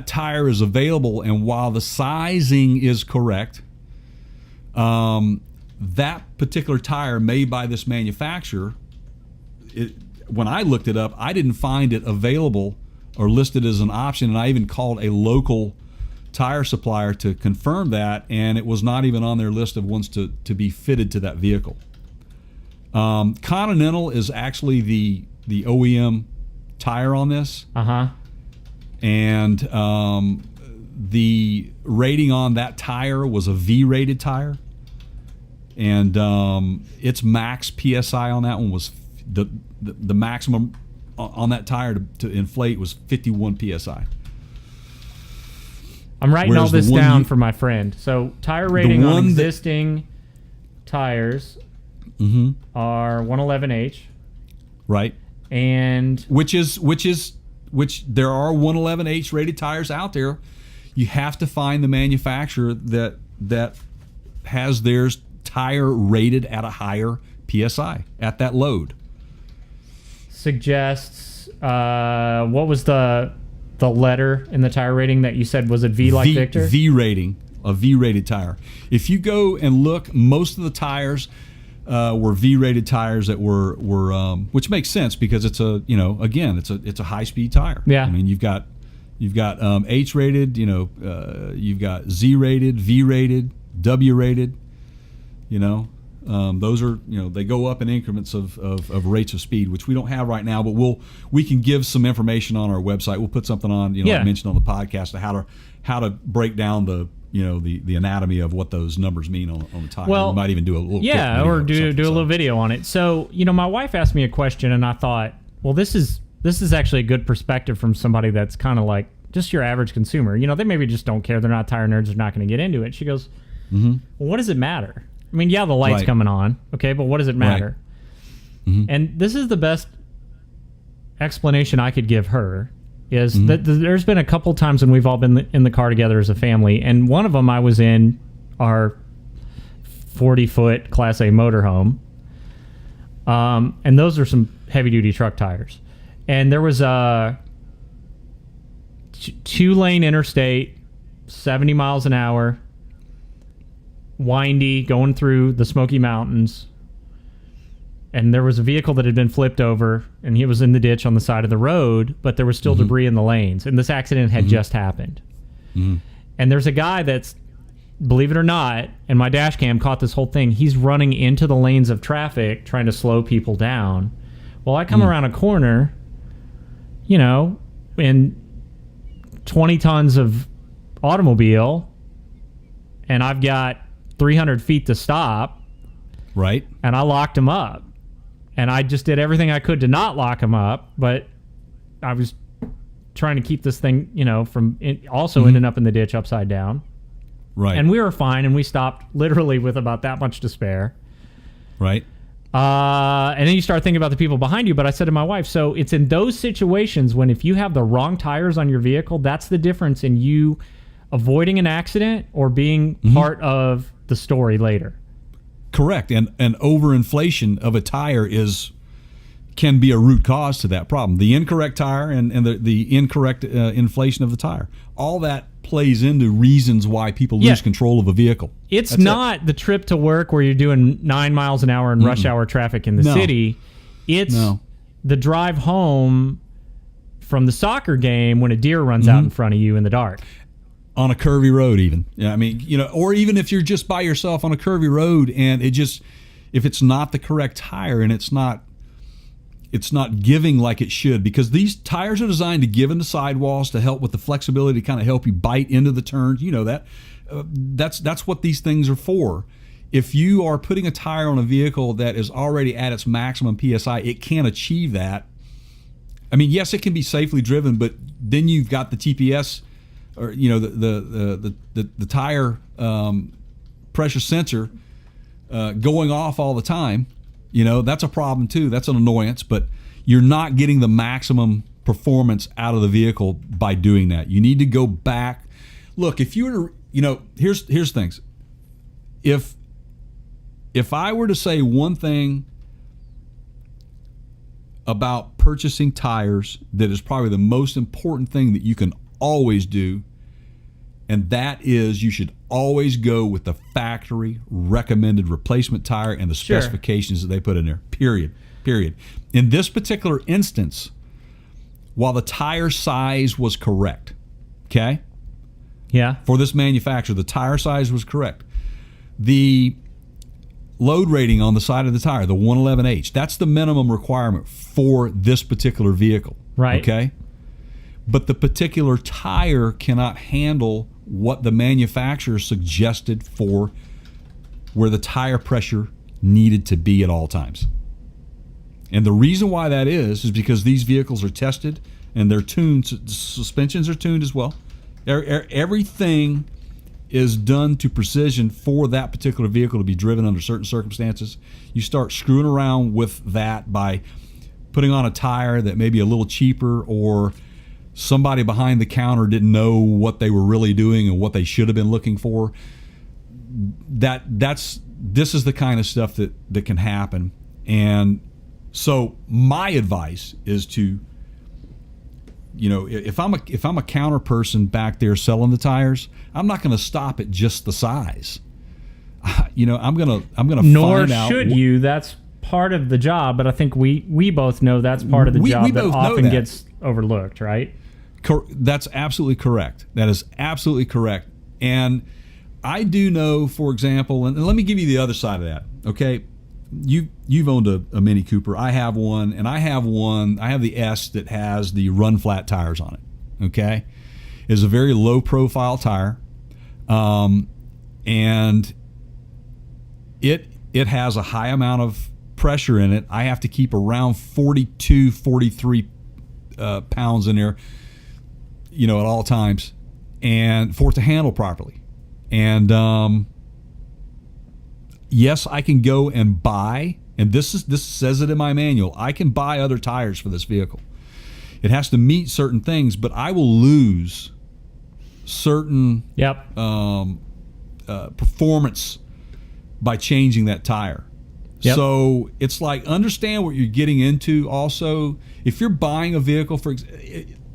tire is available, and while the sizing is correct, that particular tire made by this manufacturer, when I looked it up, I didn't find it available or listed as an option, and I even called a local tire supplier to confirm that, and it was not even on their list of ones to be fitted to that vehicle. Continental is actually the OEM tire on this. And the rating on that tire was a V-rated tire, and its max PSI on that one was the maximum on that tire to inflate was 51 PSI. I'm writing all this down for my friend. So tire rating on existing tires are 111H. Right. And which there are 111H rated tires out there. You have to find the manufacturer that has theirs tire rated at a higher PSI at that load. Suggests what was the letter in the tire rating that you said was a V like Victor? V rating, a V-rated tire. If you go and look, most of the tires were V-rated tires that were which makes sense because it's a high-speed tire. Yeah. I mean, you've got H-rated, you've got Z-rated, V-rated, W-rated. Those are they go up in increments of rates of speed, which we don't have right now, but we can give some information on our website. We'll put something on I mentioned on the podcast of how to break down the anatomy of what those numbers mean on the tire. Well, we might even do a little or do a little video on it. So my wife asked me a question, and I thought, well, this is actually a good perspective from somebody that's kind of like just your average consumer. They maybe just don't care. They're not tire nerds. They're not going to get into it. She goes, well, what does it matter? I mean, the light's coming on, okay, but what does it matter? Right. And this is the best explanation I could give her. is that there's been a couple times when we've all been in the car together as a family, and one of them I was in our 40-foot Class A motorhome, and those are some heavy-duty truck tires. And there was a 2-lane interstate, 70 miles an hour, windy, going through the Smoky Mountains. And there was a vehicle that had been flipped over, and he was in the ditch on the side of the road, but there was still debris in the lanes. And this accident had just happened. And there's a guy that's, believe it or not, and my dash cam caught this whole thing. He's running into the lanes of traffic, trying to slow people down. Well, I come around a corner, you know, in 20 tons of automobile, and I've got 300 feet to stop. Right. And I locked him up. And I just did everything I could to not lock him up, but I was trying to keep this thing, you know, from also ending up in the ditch upside down. Right. And we were fine, and we stopped literally with about that much to spare. Right. And then you start thinking about the people behind you. But I said to my wife, so it's in those situations when if you have the wrong tires on your vehicle, that's the difference in you avoiding an accident or being part of the story later. Correct. And overinflation of a tire can be a root cause to that problem. The incorrect tire and the incorrect inflation of the tire. All that plays into reasons why people lose control of a vehicle. That's not the trip to work where you're doing 9 miles an hour in rush hour traffic in the city. It's the drive home from the soccer game when a deer runs out in front of you in the dark. On a curvy road even. Yeah, I mean, you know, or even if you're just by yourself on a curvy road and if it's not the correct tire and it's not giving like it should, because these tires are designed to give into sidewalls to help with the flexibility to kind of help you bite into the turns. You know that. That's what these things are for. If you are putting a tire on a vehicle that is already at its maximum PSI, it can't achieve that. I mean, yes, it can be safely driven, but then you've got the TPS, or you know, the tire pressure sensor going off all the time. You know, that's a problem too. That's an annoyance, but you're not getting the maximum performance out of the vehicle by doing that. You need to go back. Look, if you were to, you know, here's things. If I were to say one thing about purchasing tires that is probably the most important thing that you can always do, and that is you should always go with the factory recommended replacement tire and the specifications that they put in there. Period. In this particular instance, while the tire size was correct, okay? Yeah. For this manufacturer, the tire size was correct. The load rating on the side of the tire, the 111H, that's the minimum requirement for this particular vehicle. Right. Okay? But the particular tire cannot handle what the manufacturer suggested for where the tire pressure needed to be at all times. And the reason why that is because these vehicles are tested and they're tuned, suspensions are tuned as well. Everything is done to precision for that particular vehicle to be driven under certain circumstances. You start screwing around with that by putting on a tire that may be a little cheaper, or somebody behind the counter didn't know what they were really doing and what they should have been looking for. This is the kind of stuff that can happen. And so my advice is to, you know, if I'm a counter person back there selling the tires, I'm not going to stop at just the size. You know, I'm gonna Nor find out. should you. That's part of the job, but I think we both know that's part of the job that often gets overlooked, right? That's absolutely correct. That is absolutely correct. And I do know, for example, and let me give you the other side of that. Okay, you've owned a Mini Cooper. I have one, and I have the S that has the run flat tires on it. Okay, it's a very low profile tire, and it has a high amount of pressure in it. I have to keep around 42, 43 pounds in there, you know, at all times, and for it to handle properly. And yes, I can go and buy, and this says it in my manual, I can buy other tires for this vehicle. It has to meet certain things, but I will lose certain performance by changing that tire. Yep. So it's like, understand what you're getting into. Also, if you're buying a vehicle,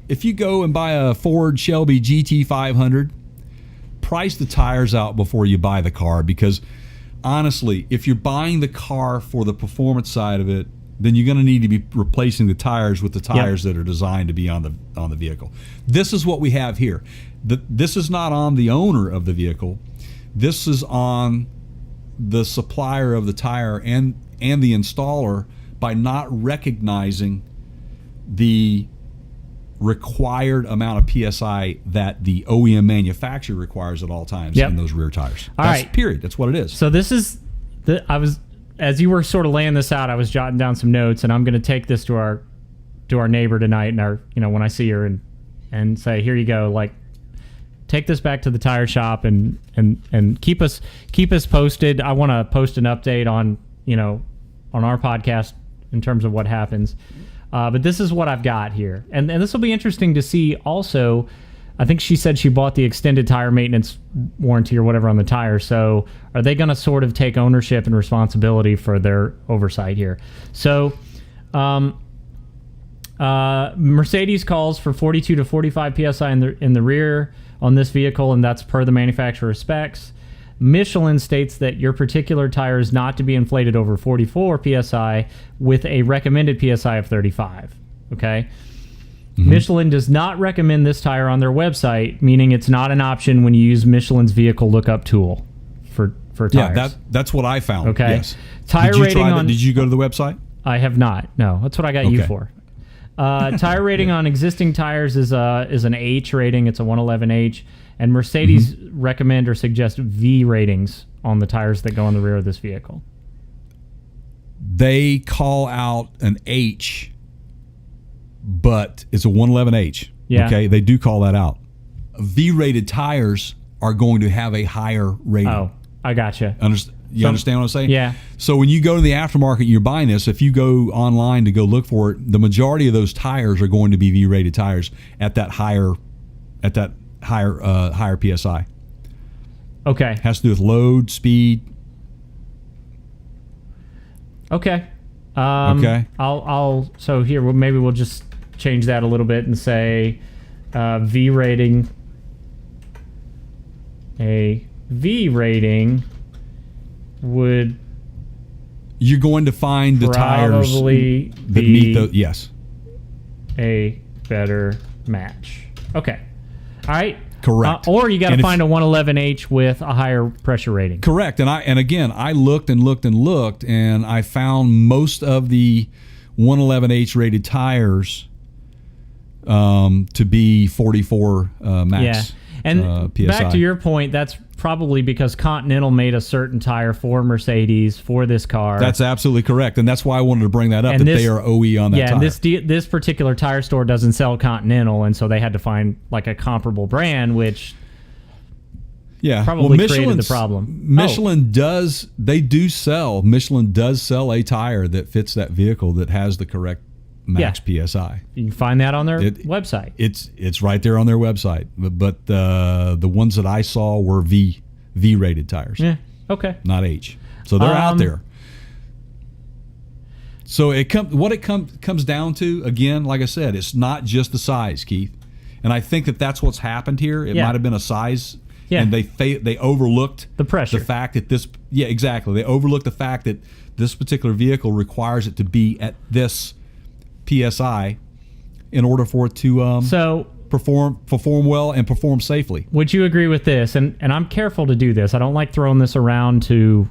if you go and buy a Ford Shelby GT500, price the tires out before you buy the car, because honestly, if you're buying the car for the performance side of it, then you're going to need to be replacing the tires with the tires that are designed to be on the vehicle. This is what we have here. This is not on the owner of the vehicle. This is on the supplier of the tire and the installer, by not recognizing the required amount of PSI that the OEM manufacturer requires at all times in those rear tires. Period. That's what it is. So this is as you were sort of laying this out, I was jotting down some notes, and I'm going to take this to our neighbor tonight, and when I see her, and say, here you go, like, take this back to the tire shop and keep us posted. I want to post an update on our podcast in terms of what happens. But this is what I've got here, and this will be interesting to see. Also, I think she said she bought the extended tire maintenance warranty or whatever on the tire. So are they going to sort of take ownership and responsibility for their oversight here? So Mercedes calls for 42 to 45 PSI in the rear on this vehicle, and that's per the manufacturer specs. Michelin states that your particular tire is not to be inflated over 44 PSI with a recommended PSI of 35. Okay? Mm-hmm. Michelin does not recommend this tire on their website, meaning it's not an option when you use Michelin's vehicle lookup tool for tires. Yeah, that's what I found. Okay. Yes. Tire rating on... Did you go to the website? I have not. No, that's what I got you for. Tire rating on existing tires is an H rating. It's a 111H. And Mercedes recommend or suggest V ratings on the tires that go on the rear of this vehicle. They call out an H, but it's a 111H. Yeah. Okay, they do call that V-rated tires are going to have a higher rating. Oh, I gotcha. You understand what I'm saying? Yeah. So when you go to the aftermarket and you're buying this, if you go online to go look for it, the majority of those tires are going to be V-rated tires at that higher PSI. Okay. Has to do with load, speed. Okay. Okay. So here, maybe we'll just change that a little bit and say V rating. A V rating would... You're going to find the tires that meet the... Yes. A better match. Okay. All right. Correct. Or you got to find a 111H with a higher pressure rating. Correct. And again, I looked and I found most of the 111H rated tires to be 44 max. Yeah. And PSI. Back to your point, that's probably because Continental made a certain tire for Mercedes for this car. That's absolutely correct, and that's why I wanted to bring that up, that they are OE on that tire. Yeah, and this particular tire store doesn't sell Continental, and so they had to find like a comparable brand, which probably created the problem. Michelin does sell a tire that fits that vehicle that has the correct max PSI. You can find that on their website. It's right there on their website. But the ones that I saw were V rated tires. Yeah. Okay. Not H. So they're out there. So what it comes down to, again, like I said, it's not just the size, Keith. And I think that's what's happened here. It might have been a size, and they overlooked the pressure. The fact that this, exactly. They overlooked the fact that this particular vehicle requires it to be at this PSI in order for it to perform well and perform safely. Would you agree with this? And I'm careful to do this. I don't like throwing this around to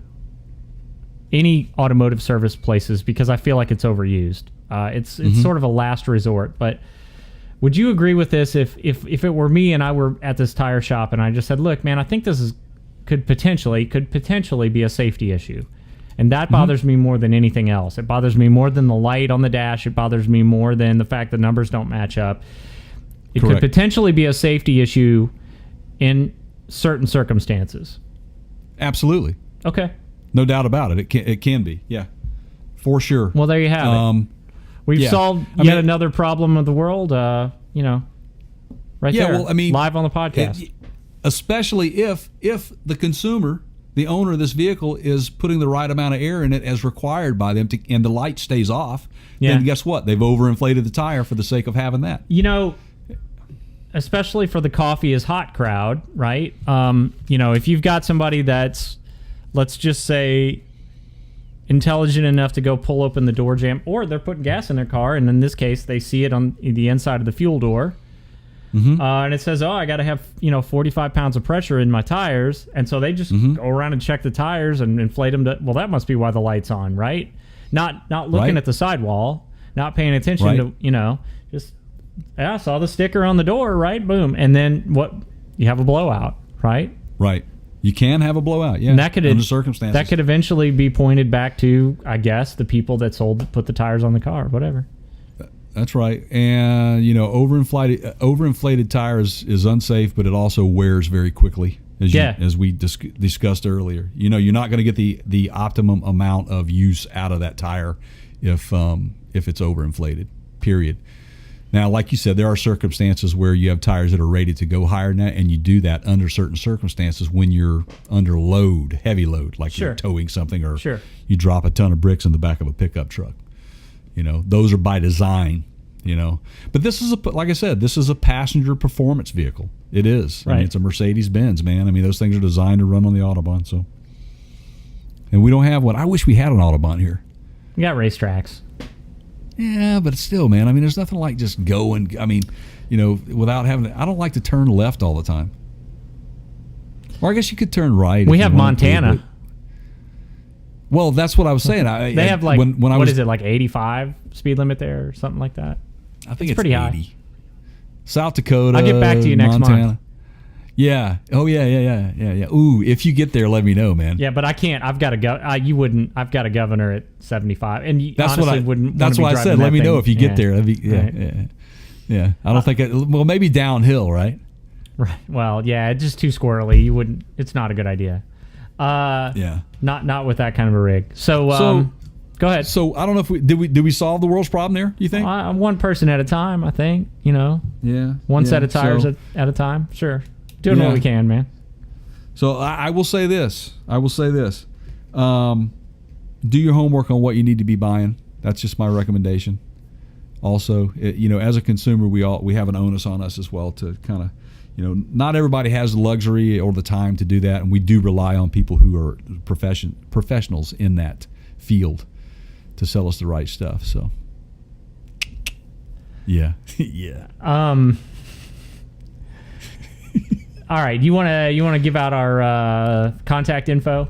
any automotive service places because I feel like it's overused. It's sort of a last resort. But would you agree with this if it were me and I were at this tire shop and I just said, look, man, I think this could potentially be a safety issue. And that bothers me more than anything else. It bothers me more than the light on the dash. It bothers me more than the fact the numbers don't match up. It could potentially be a safety issue in certain circumstances. Absolutely. Okay. No doubt about it. It can be. Yeah, for sure. Well, there you have it. We've solved yet another problem of the world. You know, right there. Well, I mean, live on the podcast. Especially if the consumer, the owner of this vehicle, is putting the right amount of air in it as required by them, and the light stays off. Yeah. Then guess what? They've overinflated the tire for the sake of having that. You know, especially for the coffee is hot crowd, right? You know, if you've got somebody that's, let's just say, intelligent enough to go pull open the door jamb, or they're putting gas in their car, and in this case, they see it on the inside of the fuel door. Mm-hmm. And it says, I got to have 45 pounds of pressure in my tires, and so they just go around and check the tires and inflate them. Well, that must be why the light's on, right? Not looking at the sidewall, not paying attention to just I saw the sticker on the door, right? Boom, and then what? You have a blowout, right? Right. You can have a blowout, yeah. And that could under circumstances. That could eventually be pointed back to, I guess, the people that put the tires on the car, whatever. That's right. And, overinflated tires is unsafe, but it also wears very quickly, as we discussed earlier. You're not going to get the optimum amount of use out of that tire if it's overinflated, period. Now, like you said, there are circumstances where you have tires that are rated to go higher than that, and you do that under certain circumstances when you're under load, heavy load, like you're towing something, or you drop a ton of bricks in the back of a pickup truck. Those are by design, But this is like I said, this is a passenger performance vehicle. It is. Right. I mean, it's a Mercedes-Benz, man. I mean, those things are designed to run on the Autobahn. So, and we don't have one. I wish we had an Autobahn here. We got racetracks. Yeah, but still, man. I mean, there's nothing like just going. I mean, without having. I don't like to turn left all the time. Or I guess you could turn right. We have Montana. Well, that's what I was saying. They have like what is it, like 85 speed limit there or something like that? I think it's pretty 80. High. South Dakota. I'll get back to you next month. Yeah. Oh yeah. Ooh, if you get there, let me know, man. Yeah, but I can't. I've got to go. You wouldn't. I've got a governor at 75, and that's honestly what I wouldn't. That's why I said. Let me know if you get there. That'd be, right. Yeah. I don't think. Well, maybe downhill, right? Right. Well, yeah. It's just too squirrely. You wouldn't. It's not a good idea. Yeah. Not with that kind of a rig. So go ahead. So I don't know if did we solve the world's problem there? You think? One person at a time. I think. Yeah. One set of tires at a time. Sure. Doing what we can, man. So I will say this. Do your homework on what you need to be buying. That's just my recommendation. Also, as a consumer, we have an onus on us as well to kind of, not everybody has the luxury or the time to do that, and we do rely on people who are professionals in that field to sell us the right stuff. So, yeah. All right, you want to give out our contact info?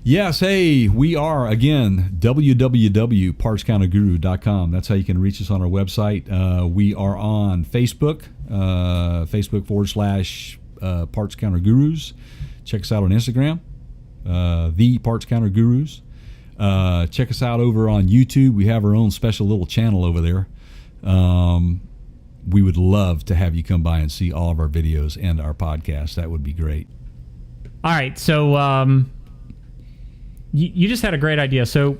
Yes, hey, we are, again, www.partscounterguru.com. That's how you can reach us on our website. We are on Facebook, Facebook /Parts Counter Gurus. Check us out on Instagram, The Parts Counter Gurus. Check us out over on YouTube. We have our own special little channel over there. We would love to have you come by and see all of our videos and our podcast. That would be great. All right, so you just had a great idea. So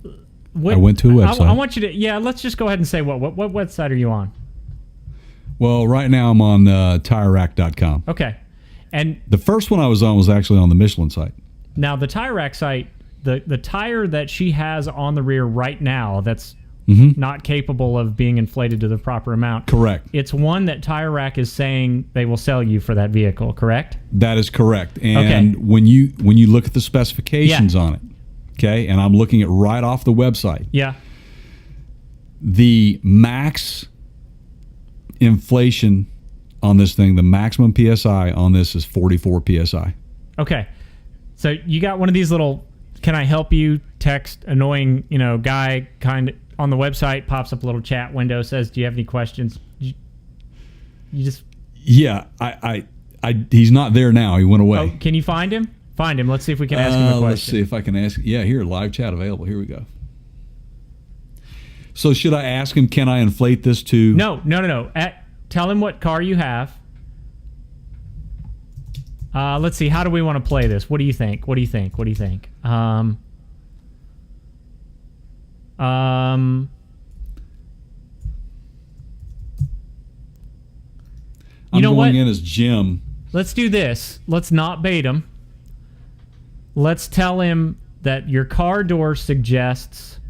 I went to a website. I want you to, let's just go ahead and say what website are you on? Well, right now I'm on TireRack.com. Okay. And the first one I was on was actually on the Michelin site. Now, the Tire Rack site, the tire that she has on the rear right now that's not capable of being inflated to the proper amount. Correct. It's one that Tire Rack is saying they will sell you for that vehicle, correct? That is correct. And when you look at the specifications on it, okay, and I'm looking at right off the website. Yeah. The max inflation on this thing, the maximum PSI on this is 44 PSI. Okay. So you got one of these little, can I help you text annoying, guy kind of on the website, pops up a little chat window, says, do you have any questions? You just... Yeah, he's not there now. He went away. Oh, can you find him? Find him. Let's see if we can ask him a question. Let's see if I can ask. Yeah, here, live chat available. Here we go. So should I ask him, can I inflate this to... No. Tell him what car you have. Let's see. How do we want to play this? What do you think? Um, I'm know going what? in as Jim. Let's do this. Let's not bait him. Let's tell him that your car door suggests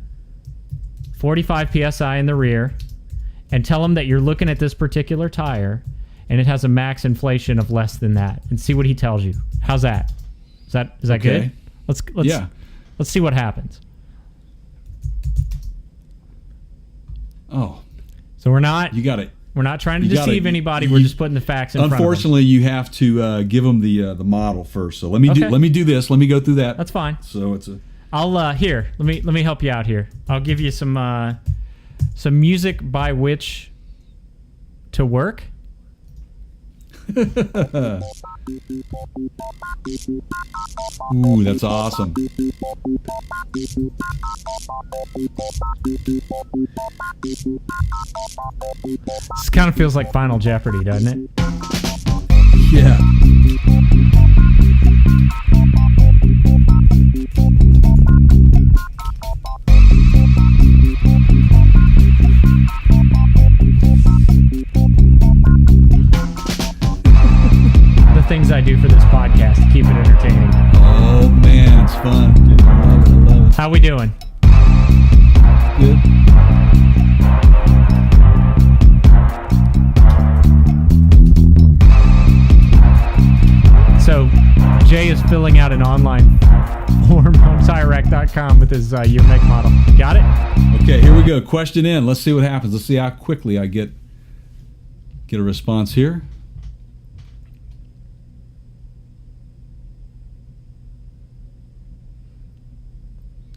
45 psi in the rear, and tell him that you're looking at this particular tire and it has a max inflation of less than that, and see what he tells you. How's that? Is that Okay. good? Let's see what happens. Oh, So we're not you got it. we're not trying to You gotta- deceive anybody. We're just putting the facts in front of them. Unfortunately, you have to give them the model first. So let me Okay. do this. Let me go through that. That's fine. So it's a I'll here. Let me help you out here. I'll give you some music by which to work. Ooh, that's awesome. This kind of feels like Final Jeopardy, doesn't it? Yeah. The things I do for this podcast to keep it entertaining. Oh man, it's fun. Dude, I love it. How we doing? Good. So, Jay is filling out an online form on TireRack.com with his year make model. Got it? Okay, here we go. Question in. Let's see what happens. Let's see how quickly I get a response here.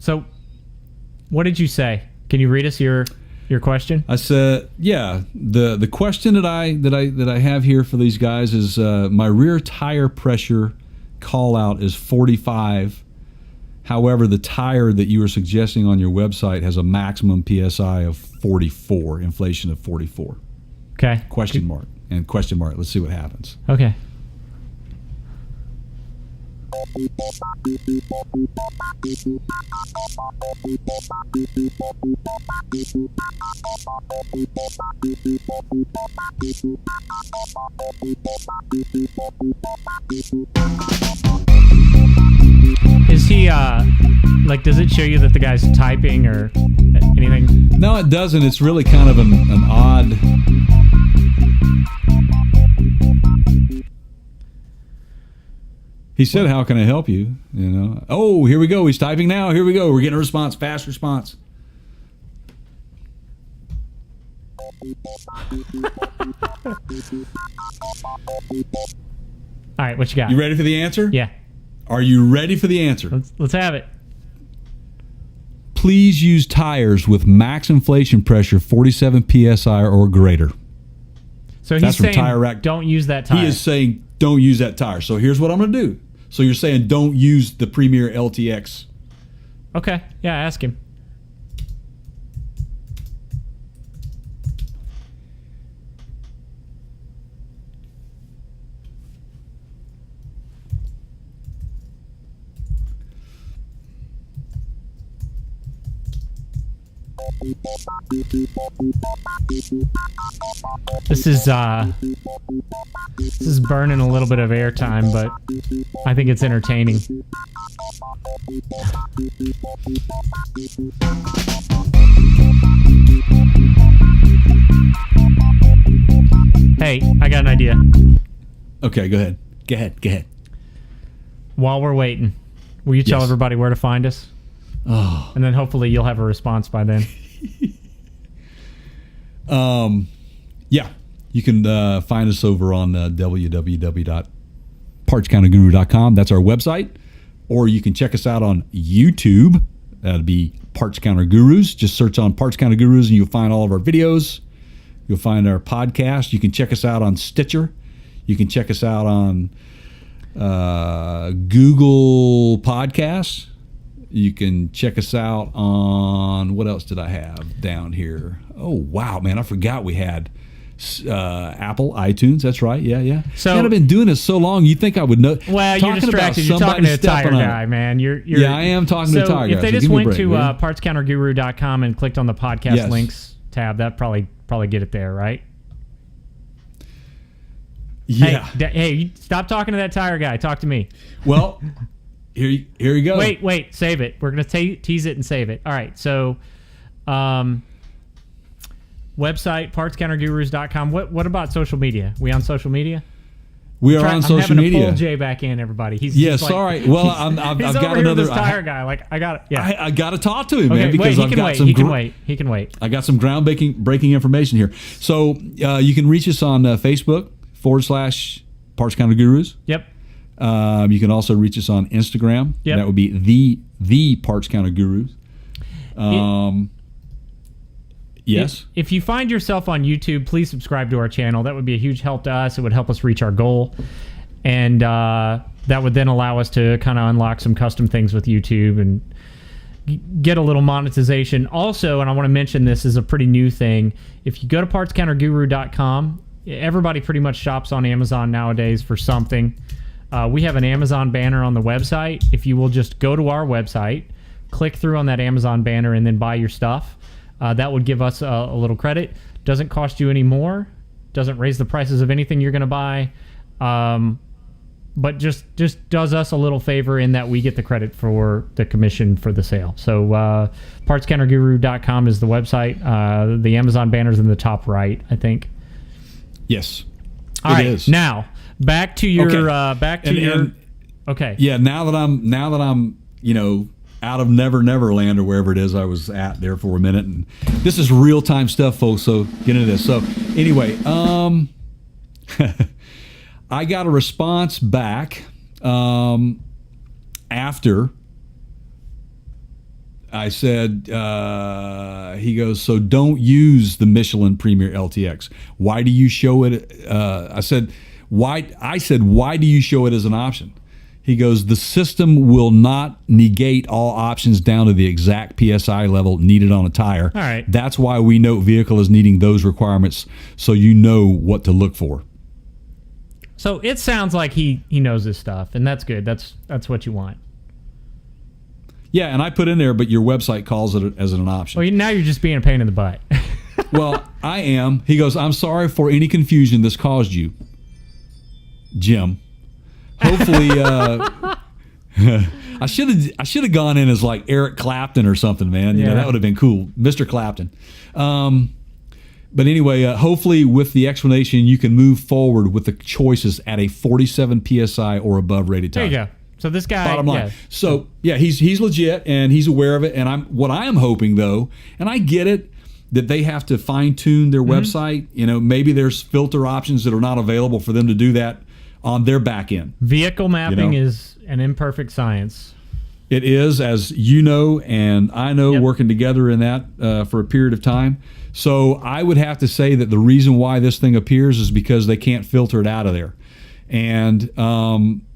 So, what did you say? Can you read us your question? I said, yeah. The question that I have here for these guys is my rear tire pressure call out is 45. However, the tire that you were suggesting on your website has a maximum PSI of 44, inflation of 44. Okay. Question mark and question mark. Let's see what happens. Okay. Is he like, does it show you that the guy's typing or anything? No, it doesn't. It's really kind of an odd. He said, "How can I help you?" You know. Oh, here we go. He's typing now. Here we go. We're getting a response. Fast response. All right, what you got? You ready for the answer? Yeah. Are you ready for the answer? Let's have it. Please use tires with max inflation pressure 47 psi or greater. So he's That's from saying Tire Rack. don't use that tire. He is saying don't use that tire. So here's what I'm going to do. So you're saying don't use the Premier LTX. Okay. Yeah, ask him. This is burning a little bit of airtime, but I think it's entertaining. Hey, I got an idea. Okay, go ahead. Go ahead. While we're waiting, will you tell Yes. everybody where to find us? Oh. And then hopefully you'll have a response by then. Yeah, you can find us over on www.partscounterguru.com. That's our website. Or you can check us out on YouTube. That'd be Parts Counter Gurus. Just search on Parts Counter Gurus and you'll find all of our videos. You'll find our podcast. You can check us out on Stitcher. You can check us out on Google Podcasts. You can check us out on, what else did I have down here? Oh, wow, man, I forgot we had Apple, iTunes. That's right. Yeah. So man, I've been doing this so long. You think I would know? Well, you're distracted. You're talking to a tire guy, man. Yeah, I am talking to a tire guy. If they just went to partscounterguru.com and clicked on the podcast links tab, that probably get it there, right? Yeah. Hey, stop talking to that tire guy. Talk to me. Well, here you go. Wait, save it. We're going to tease it and save it. All right, so website, partscountergurus.com. What about social media? We on social media? We are on social media. I'm having to pull Jay back in, everybody. Sorry. Well, I've got another. This tire guy. Like, I got it. Yeah. I got to talk to him, man, because he can wait. I got some breaking information here. So you can reach us on Facebook / Parts Counter Gurus. Yep. You can also reach us on Instagram. Yep. That would be the Parts Counter Gurus. Yes. If you find yourself on YouTube, please subscribe to our channel. That would be a huge help to us. It would help us reach our goal. And that would then allow us to kind of unlock some custom things with YouTube and get a little monetization. Also, and I want to mention this is a pretty new thing. If you go to partscounterguru.com, everybody pretty much shops on Amazon nowadays for something. We have an Amazon banner on the website. If you will just go to our website, click through on that Amazon banner, and then buy your stuff, that would give us a little credit. Doesn't cost you any more. Doesn't raise the prices of anything you're going to buy. But just does us a little favor in that we get the credit for the commission for the sale. So partscounterguru.com is the website. The Amazon banner's in the top right, I think. Yes. All right. Is. Now, back to your okay. Yeah, now that I'm out of Never Land or wherever it is I was at there for a minute, and this is real time stuff, folks, so get into this. So anyway, I got a response back after I said, he goes, so don't use the Michelin Premier LTX. Why do you show it? I said, why do you show it as an option? He goes, the system will not negate all options down to the exact PSI level needed on a tire. All right. That's why we note vehicle is needing those requirements, so you know what to look for. So it sounds like he knows his stuff, and that's good. That's what you want. Yeah, and I put in there, but your website calls it as an option. Well, now you're just being a pain in the butt. Well, I am. He goes, I'm sorry for any confusion this caused you, Jim. Hopefully, I should have gone in as like Eric Clapton or something, man. You know, that would have been cool, Mr. Clapton. But anyway, hopefully with the explanation, you can move forward with the choices at a 47 PSI or above rated tire. There you go. So this guy, bottom line. So yeah, he's legit and he's aware of it. And what I am hoping though, and I get it, that they have to fine tune their website. You know, maybe there's filter options that are not available for them to do that on their back end. Vehicle mapping is an imperfect science. It is, as you know, and I know, working together in that for a period of time. So I would have to say that the reason why this thing appears is because they can't filter it out of there. And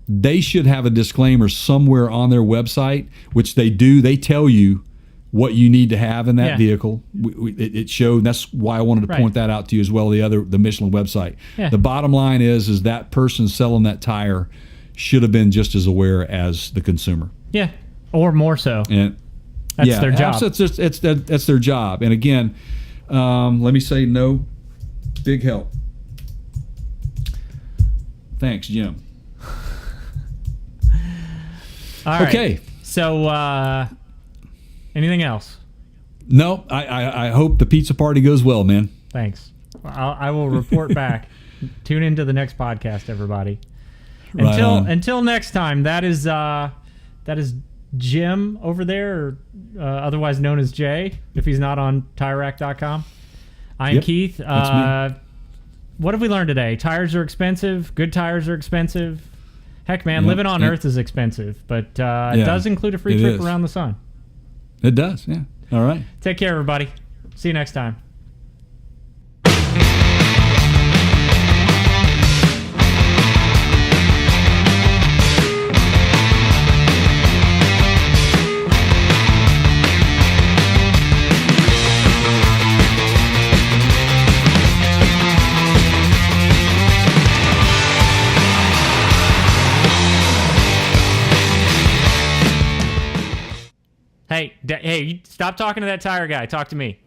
they should have a disclaimer somewhere on their website, which they do. They tell you what you need to have in that vehicle. It showed, and that's why I wanted to point that out to you as well, the Michelin website. Yeah. The bottom line is that person selling that tire should have been just as aware as the consumer. Yeah, or more so. And that's their job. That's their job. And again, let me say no big help. Thanks, Jim. All right. Okay. So, anything else? No, I hope the pizza party goes well, man. Thanks. I will report back. Tune into the next podcast, everybody. Until next time, that is Jim over there, or otherwise known as Jay, if he's not on TireRack.com. I'm Keith. That's me. What have we learned today? Tires are expensive. Good tires are expensive. Heck, man, living on Earth is expensive, but it does include a free trip around the sun. It does, yeah. All right. Take care, everybody. See you next time. Hey, hey, stop talking to that tire guy. Talk to me.